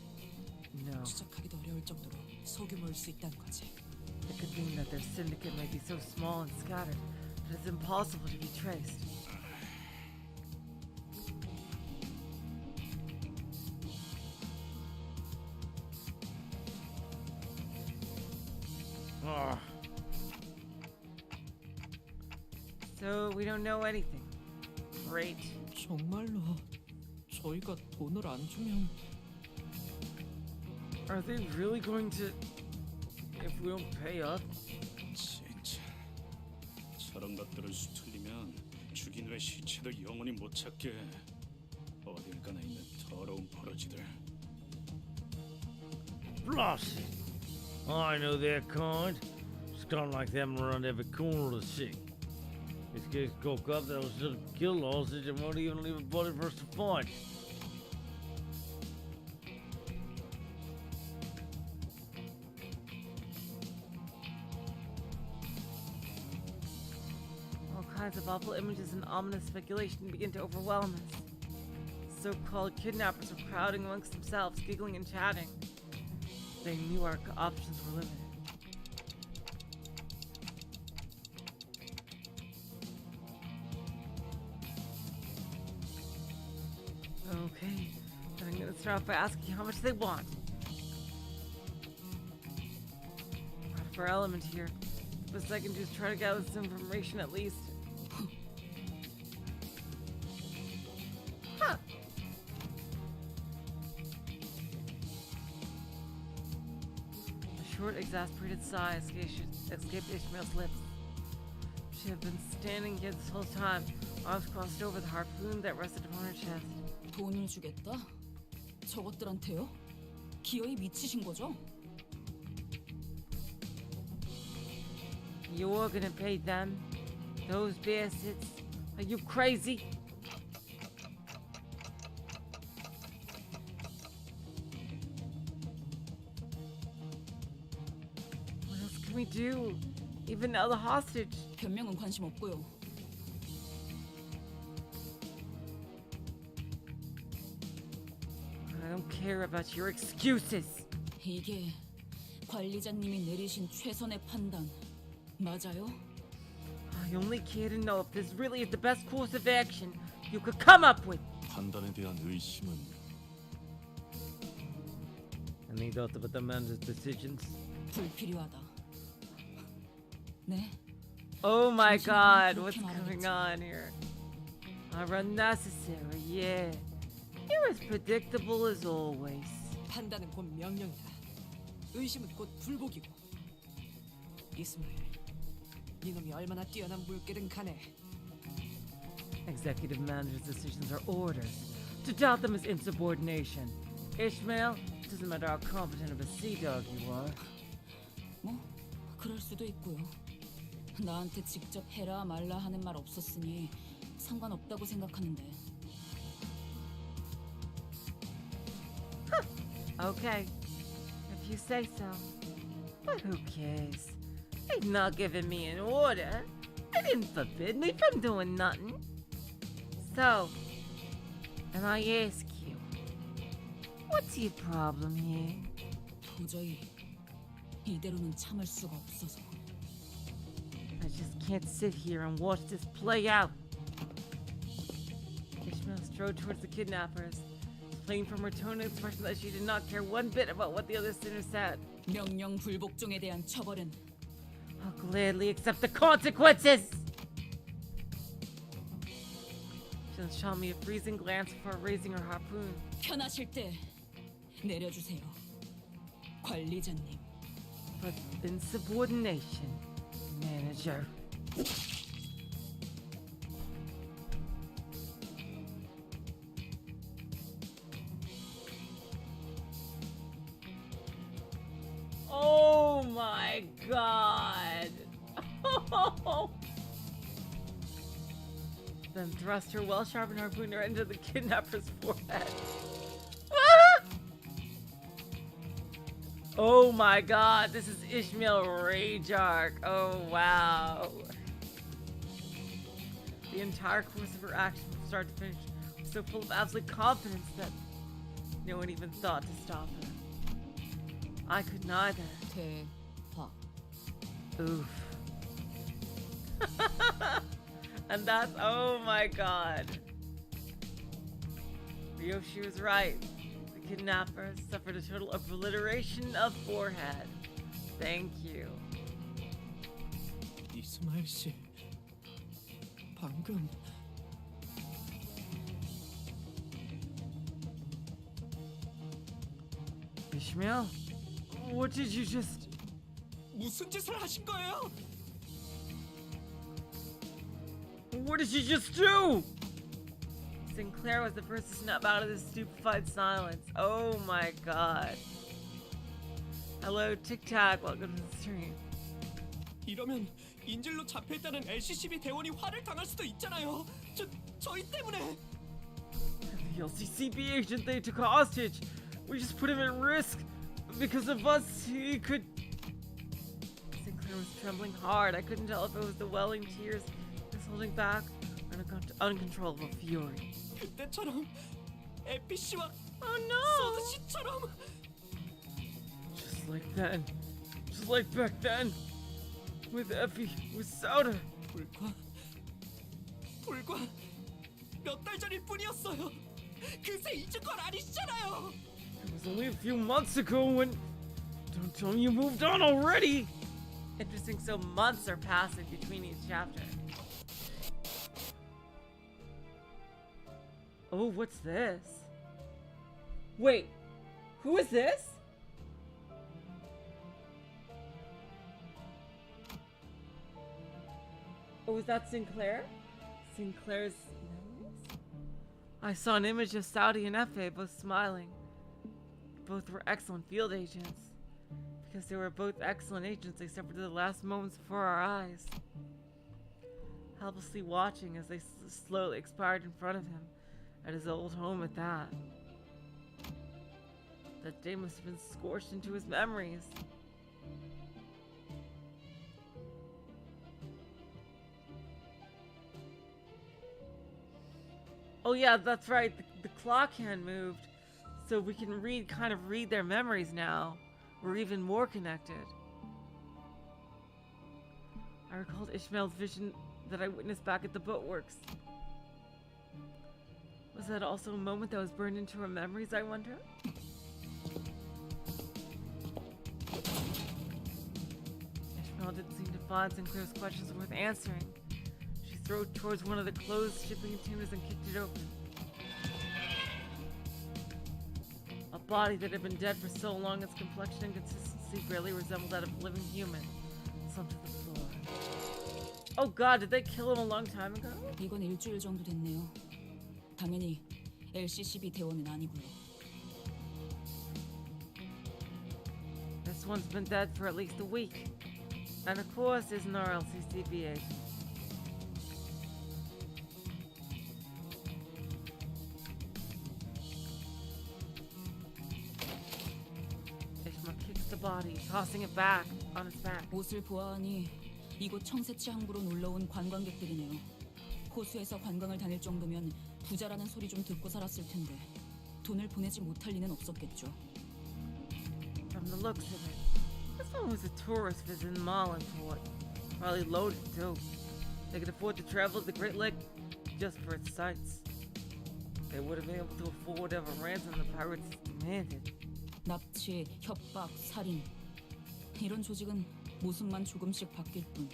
S1: No.
S14: 추적하기도 어려울 정도로 소규모일 수 있다는 거지.
S1: It could mean that their syndicate may be so small and scattered that it's impossible to be traced.
S5: Ah,
S1: So we don't know anything. Great.
S7: 정말로 저희가 돈을 안 주면
S2: Are they really going to... if we don't pay up?
S11: 진짜 저런 것들을 수틀리면 죽인 후에 시체도 영원히 못 찾게. 어딜가나 있는 더러운 버러지들.
S5: blast it. I know their kind. It's kind of like them around every corner of the city. If kids cock up, they'll just kill the hostage and won't even leave a body for us to find.
S1: All kinds of awful images and ominous speculation begin to overwhelm us. So-called kidnappers were crowding amongst themselves, giggling and chatting. They knew our options were limited. Okay, then I'm gonna start off by asking how much they want. Out of our element here. The best I can do is try to gather some information at least. Huh. A short, exasperated sigh escaped Ishmael's lips. She had been standing here this whole time, arms crossed over the harpoon that rested upon her chest.
S10: 돈을 주겠다? 저것들한테요? 기어이 미치신 거죠?
S1: You're gonna pay them? Those bastards? Are you crazy? What else can we do? Even now the hostage.
S10: 변명은 관심 없고요.
S1: I don't care about your excuses.
S10: 이게 관리자님이 내리신 최선의 판단 맞아요?
S1: I only care to know if this really is the best course of action you could come up with.
S9: 판단에 대한 의심은
S2: Any doubt about the man's decisions?
S10: 불필요하다. 네?
S1: Oh my
S10: 정신이
S1: god, what's
S10: 그렇게
S1: going
S10: 말하겠지.
S1: on here? Are unnecessary, yeah. You're as predictable as always.
S14: 판단은 곧 명령이다. 의심은 곧 불복이고. 이스마엘, 이놈이 얼마나 뛰어난 물개든 간에
S1: Executive manager's decisions are orders. To doubt them is insubordination. Ishmael, doesn't matter how competent of a sea dog you are.
S10: 뭐 그럴 수도 있고요. 나한테 직접 해라 말라 하는 말 없었으니 상관없다고 생각하는데.
S1: Okay, if you say so. But who cares? They've not given me an order. They didn't forbid me from doing nothing. So, and I ask you, what's your problem here?
S10: 도저히 이대로는 참을 수가 없어서.
S1: I just can't sit here and watch this play out. Ishmael strode towards the kidnappers, plain from her tone and expression that she did not care one bit about what the other sinners said.
S10: 명령 불복종에 대한 처벌은
S1: I'll gladly accept the consequences! She shot me a freezing glance before raising her harpoon.
S10: 편하실 때 내려주세요. 관리자님.
S1: But insubordination, manager. god. Then thrust her well-sharpened harpooner into the kidnapper's forehead. Ah! Oh my god, this is Ishmael Rage Arc. Oh wow. The entire course of her action from start to finish was so full of absolute confidence that no one even thought to stop her. I could neither.
S10: 대박.
S1: Oof. And that's, oh my god. Ryoshi was right. The kidnapper suffered a total obliteration of forehead. Thank you.
S7: 이스마일 씨, 방금
S1: Ishmael? What did you just...
S7: 무슨 짓을 하신 거예요?
S1: What did you just do? Sinclair was the first to snap out of this stupefied silence. Oh my god. Hello, Tic Tac. Welcome to the stream.
S7: 이러면 인질로 잡혀있다는 LCCB 대원이 화를 당할 수도 있잖아요. 저희 때문에.
S1: The LCCB agent they took hostage. We just put him at risk. Because of us, he could... Sinclair was trembling hard. I couldn't tell if it was the welling tears he was holding back or an uncontrollable fury.
S7: 그때처럼 에피 씨와
S1: Oh no!
S7: 소드 씨처럼.
S1: Just like then. Just like back then. With Effie, with Soda.
S7: 불과 몇 달 전일 뿐이었어요. 그새 잊은 건 아니시잖아요.
S1: It was only a few months ago when... Don't tell me you moved on already! Interesting, so months are passing between each chapter. Oh, what's this? Wait, who is this? Oh, is that Sinclair? Sinclair's memories? I saw an image of Saudi and Efe both smiling. Both were excellent field agents. Because they were both excellent agents except for the last moments before our eyes. Helplessly watching as they slowly expired in front of him. At his old home at that. That day must have been scorched into his memories. Oh yeah, that's right. The clock hand moved. So we can kind of read their memories now. We're even more connected. I recalled Ishmael's vision that I witnessed back at the boatworks. Was that also a moment that was burned into her memories, I wonder? Ishmael didn't seem to find Sinclair's questions worth answering. She threw towards one of the closed shipping containers and kicked it open. A body that had been dead for so long, its complexion and consistency barely resembled that of a living human, slumped to the floor. Oh god, did they kill him a long time ago?
S10: 이건 일주일 정도 됐네요. 당연히 LCCB 대원은 아니고요.
S1: This one's been dead for at least a week. And of course isn't our LCCB agent. Ishmael kicks the body, tossing it back on its back.
S10: 옷을 보아하니 이곳 청새치 항구로 놀러온 관광객들이네요. 호수에서 관광을 다닐 정도면 부자라는 소리 좀 듣고 살았을 텐데 돈을 보내지 못할 리는 없었겠죠.
S1: From the looks of it, this one was a tourist visiting Marlin port. Probably loaded too. They could afford to travel to the Great Lake just for its sights. They would have been able to afford whatever ransom the pirates demanded.
S10: 납치, 협박, 살인 이런 조직은 모습만 조금씩 바뀔 뿐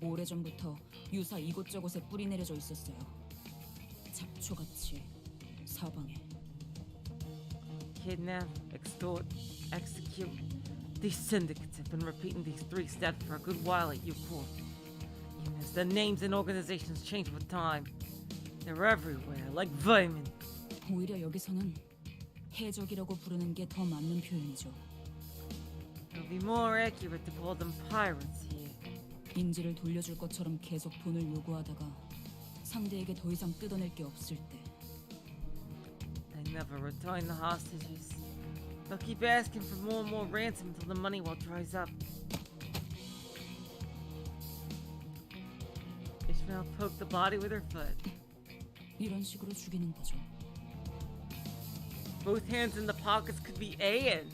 S10: 오래전부터 유사 이곳저곳에 뿌리 내려져 있었어요. 잡초같이 사방에.
S1: Kidnap, extort, execute. These syndicates have been repeating these three steps for a good while at U-Corp. Even as the names and organizations change with time, they're everywhere, like vermin.
S10: 오히려 여기서는 해적이라고 부르는 게 더 맞는 표현이죠.
S1: Over be more accurate to call them pirates here.
S10: 인질을 돌려줄 것처럼 계속 돈을 요구하다가 상대에게 더 이상 뜯어낼 게 없을 때
S1: They never return the hostages. They'll keep asking for more and more ransom until the money well dries up. Ishmael poked the body with her foot.
S10: 이런 식으로 죽이는 거죠.
S1: Both hands in the pockets could be Ayan.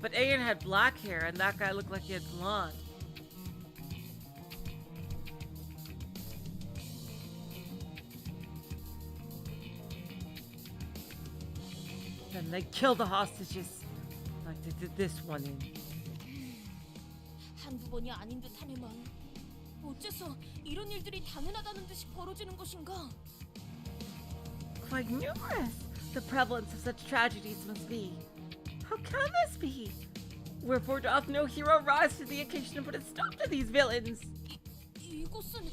S1: But Ayan had black hair and that guy looked like he had blonde. Then they killed the hostages like they did this one in.
S6: 한두 번이 아닌 듯하네만. 어째서 이런 일들이 당연하다는 듯이 벌어지는 것인가?
S1: Quite numerous. The prevalence of such tragedies must be. How can this be? Wherefore doth no hero rise to the occasion and put a stop to these villains?
S6: 이곳은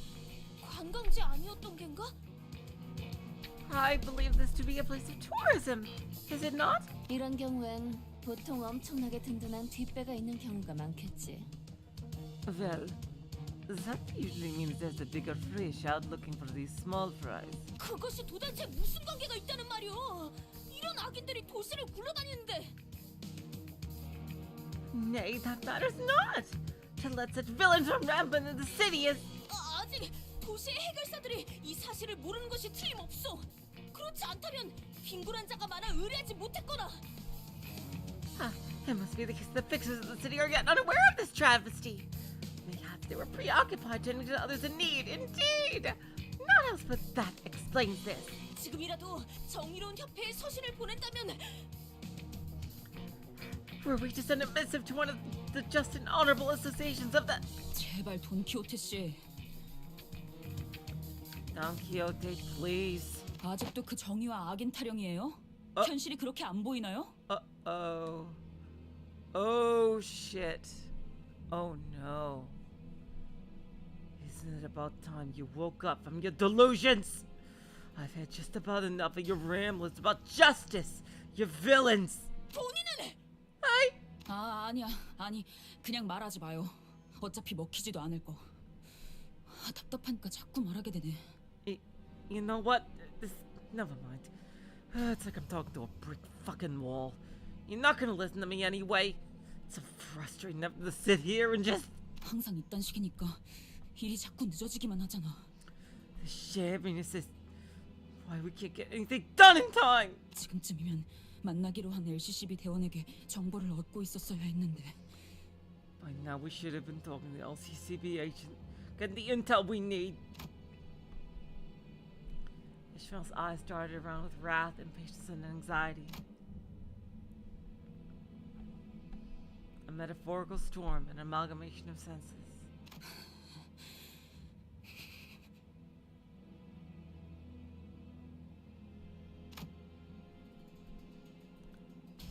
S6: 관광지 아니었던 겐가?
S1: I believe this to be a place of tourism. Is it not?
S8: 이런 경우엔 보통 엄청나게 든든한 뒷배가 있는 경우가 많겠지.
S1: Well, that usually means there's a bigger fish out looking for these small fries.
S6: 그것이 도대체 무슨 관계가 있다는 말이오? 이런 악인들이 도시를 굴러다니는데.
S1: Nay, that matters not. To let such villains run rampant in the city is...
S6: 아직 도시의 해결사들이 이 사실을 모르는 것이 틀림없어. 그렇지 않다면 빈곤한 자가 많아 의뢰하지 못했거나.
S1: It must be the case the fixers of the city are yet unaware of this travesty. Mayhaps they were preoccupied tending to others in need. Indeed! Not else but that explains this.
S6: 지금이라도 정의로운 협회에 서신을 보낸다면.
S1: Were we to send a missive to one of the just and honorable associations of the...
S10: 제발 돈키호테 씨.
S1: Don Quixote, please.
S10: 아직도 그 정의와 악인 타령이에요? 현실이 그렇게 안 보이나요?
S1: Uh-oh. Oh, shit. Oh, no. Isn't it about time you woke up from your delusions? I've had just about enough of your ramblings about justice, you villains.
S6: 본인은!
S10: 아니 그냥 말하지 마요. 어차피 먹히지도 않을 거. 답답하니까 자꾸 말하게 되네.
S1: You know what? Never mind. It's like I'm talking to a brick fucking wall. You're not gonna listen to me anyway. It's so frustrating having to sit here and just...
S10: 항상 이딴 식이니까 일이 자꾸 늦어지기만 하잖아.
S1: The shabbiness is why we can't get anything done in time.
S10: 지금쯤이면 만나기로 한 LCCB 대원에게 정보를 얻고 있었어야 했는데.
S1: By now we should have been talking to the LCCB agent, getting the intel we need. Ishmael's eyes darted around with wrath, impatience, and anxiety. A metaphorical storm, an amalgamation of senses.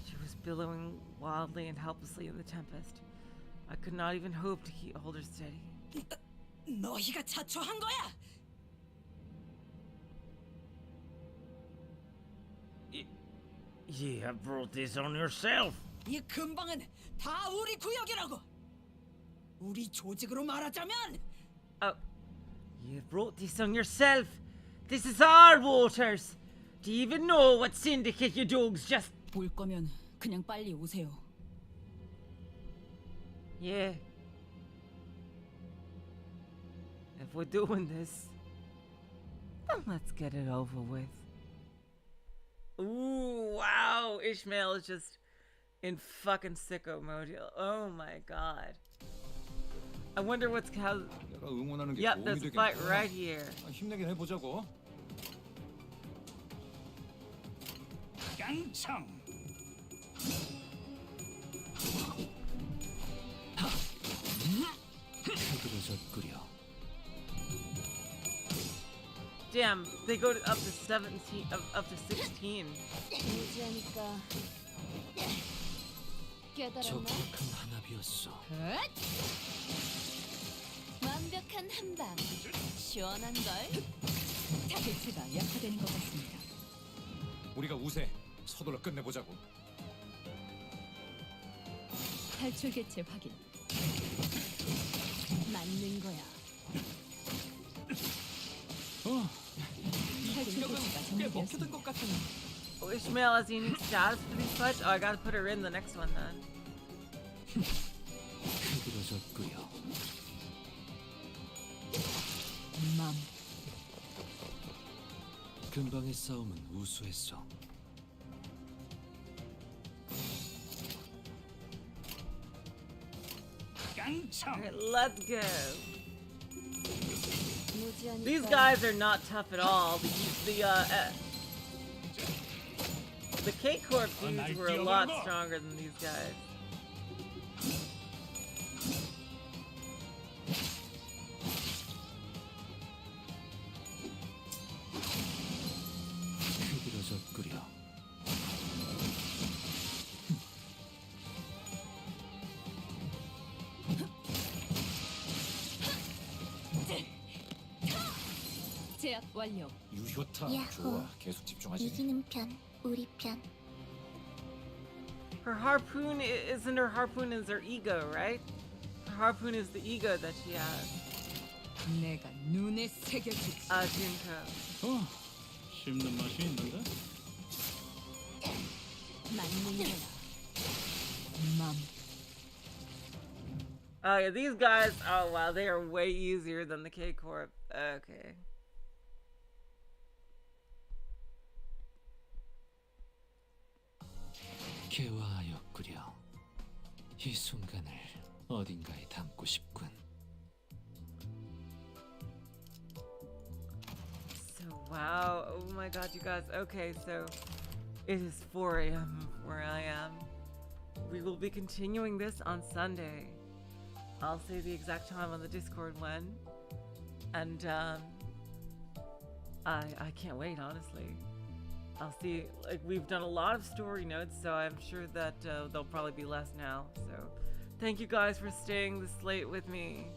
S1: She was billowing wildly and helplessly in the tempest. I could not even hope to hold her steady.
S14: 너희가 자초한 거야!
S5: You have brought this on yourself.
S14: 이 근방은 다 우리 구역이라고! 우리 조직으로 말하자면
S1: Oh, you brought this on yourself. This is our waters. Do you even know what syndicate your dogs just...
S10: 올 거면 그냥 빨리 오세요.
S1: Yeah. If we're doing this, then let's get it over with. Ooh, wow. Ishmael is just in fucking sicko mode. Oh my god. I wonder what's how...
S4: 내가 응원하는 게
S1: Yep,
S4: 도움이
S1: there's a
S4: 되겠구나.
S1: fight right here.
S4: 힘내긴 해보자고.
S11: 깡총.
S12: 그러졌구려.
S1: Damn, they go up to 17, up to 16.
S8: 무지하니까 깨달았나?
S12: 적극한 한압이었어.
S8: 완벽한 한방 시원한걸?
S10: 타겟체가 약화되는 것 같습니다.
S4: 우리가 우세. 서둘러 끝내보자고.
S3: 탈출 개체 확인.
S8: 맞는 거야.
S14: 이
S3: 탈출
S14: 공격은
S3: 개체가
S14: 꽤 먹혀든
S3: 정리되었습니다.
S14: 것 같은.
S1: Oh, Ishmael has unique status for these fights? Oh, I gotta put her in the next one then.
S12: 흐드러졌구려.
S14: 맘.
S12: 금방의 싸움은 우수했어.
S1: Alright, let's go.
S8: 무지하니까.
S1: These guys are not tough at all. The K-Corp dudes were a lot stronger than these guys.
S12: 흐드러졌구려.
S3: 제압 완료.
S4: 유효타
S6: 야호.
S4: 좋아. 계속 집중하지.
S6: 이기는 편, 우리 편.
S1: Her harpoon isn't her harpoon is her ego, right? Her harpoon is the ego that she has.
S14: 내가 눈에 새겨주지.
S1: Junko.
S11: 씹는 맛이 있는데?
S8: 맞는 거야.
S14: 맘.
S1: Oh yeah, these guys, oh wow, they are way easier than the K-Corp. Okay.
S12: 개화하였구려. 이 순간을 어딘가에 담고 싶군.
S1: So wow, oh my god, you guys. Okay, so it is 4 a.m. where I am. We will be continuing this on Sunday. I'll say the exact time on the Discord when. And I can't wait, honestly. I'll see, like, we've done a lot of story notes, so I'm sure that there'll probably be less now. So thank you guys for staying this late with me.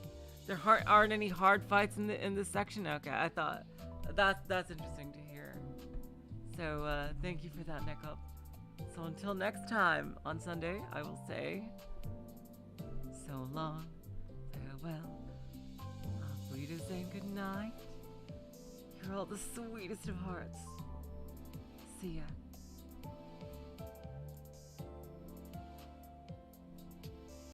S1: There aren't any hard fights in this section. Okay, I thought that's interesting to hear. So thank you for that, Nickup. So until next time on Sunday, I will say so long, farewell, auf Wiedersehen, good night. You're all the sweetest of hearts. See ya.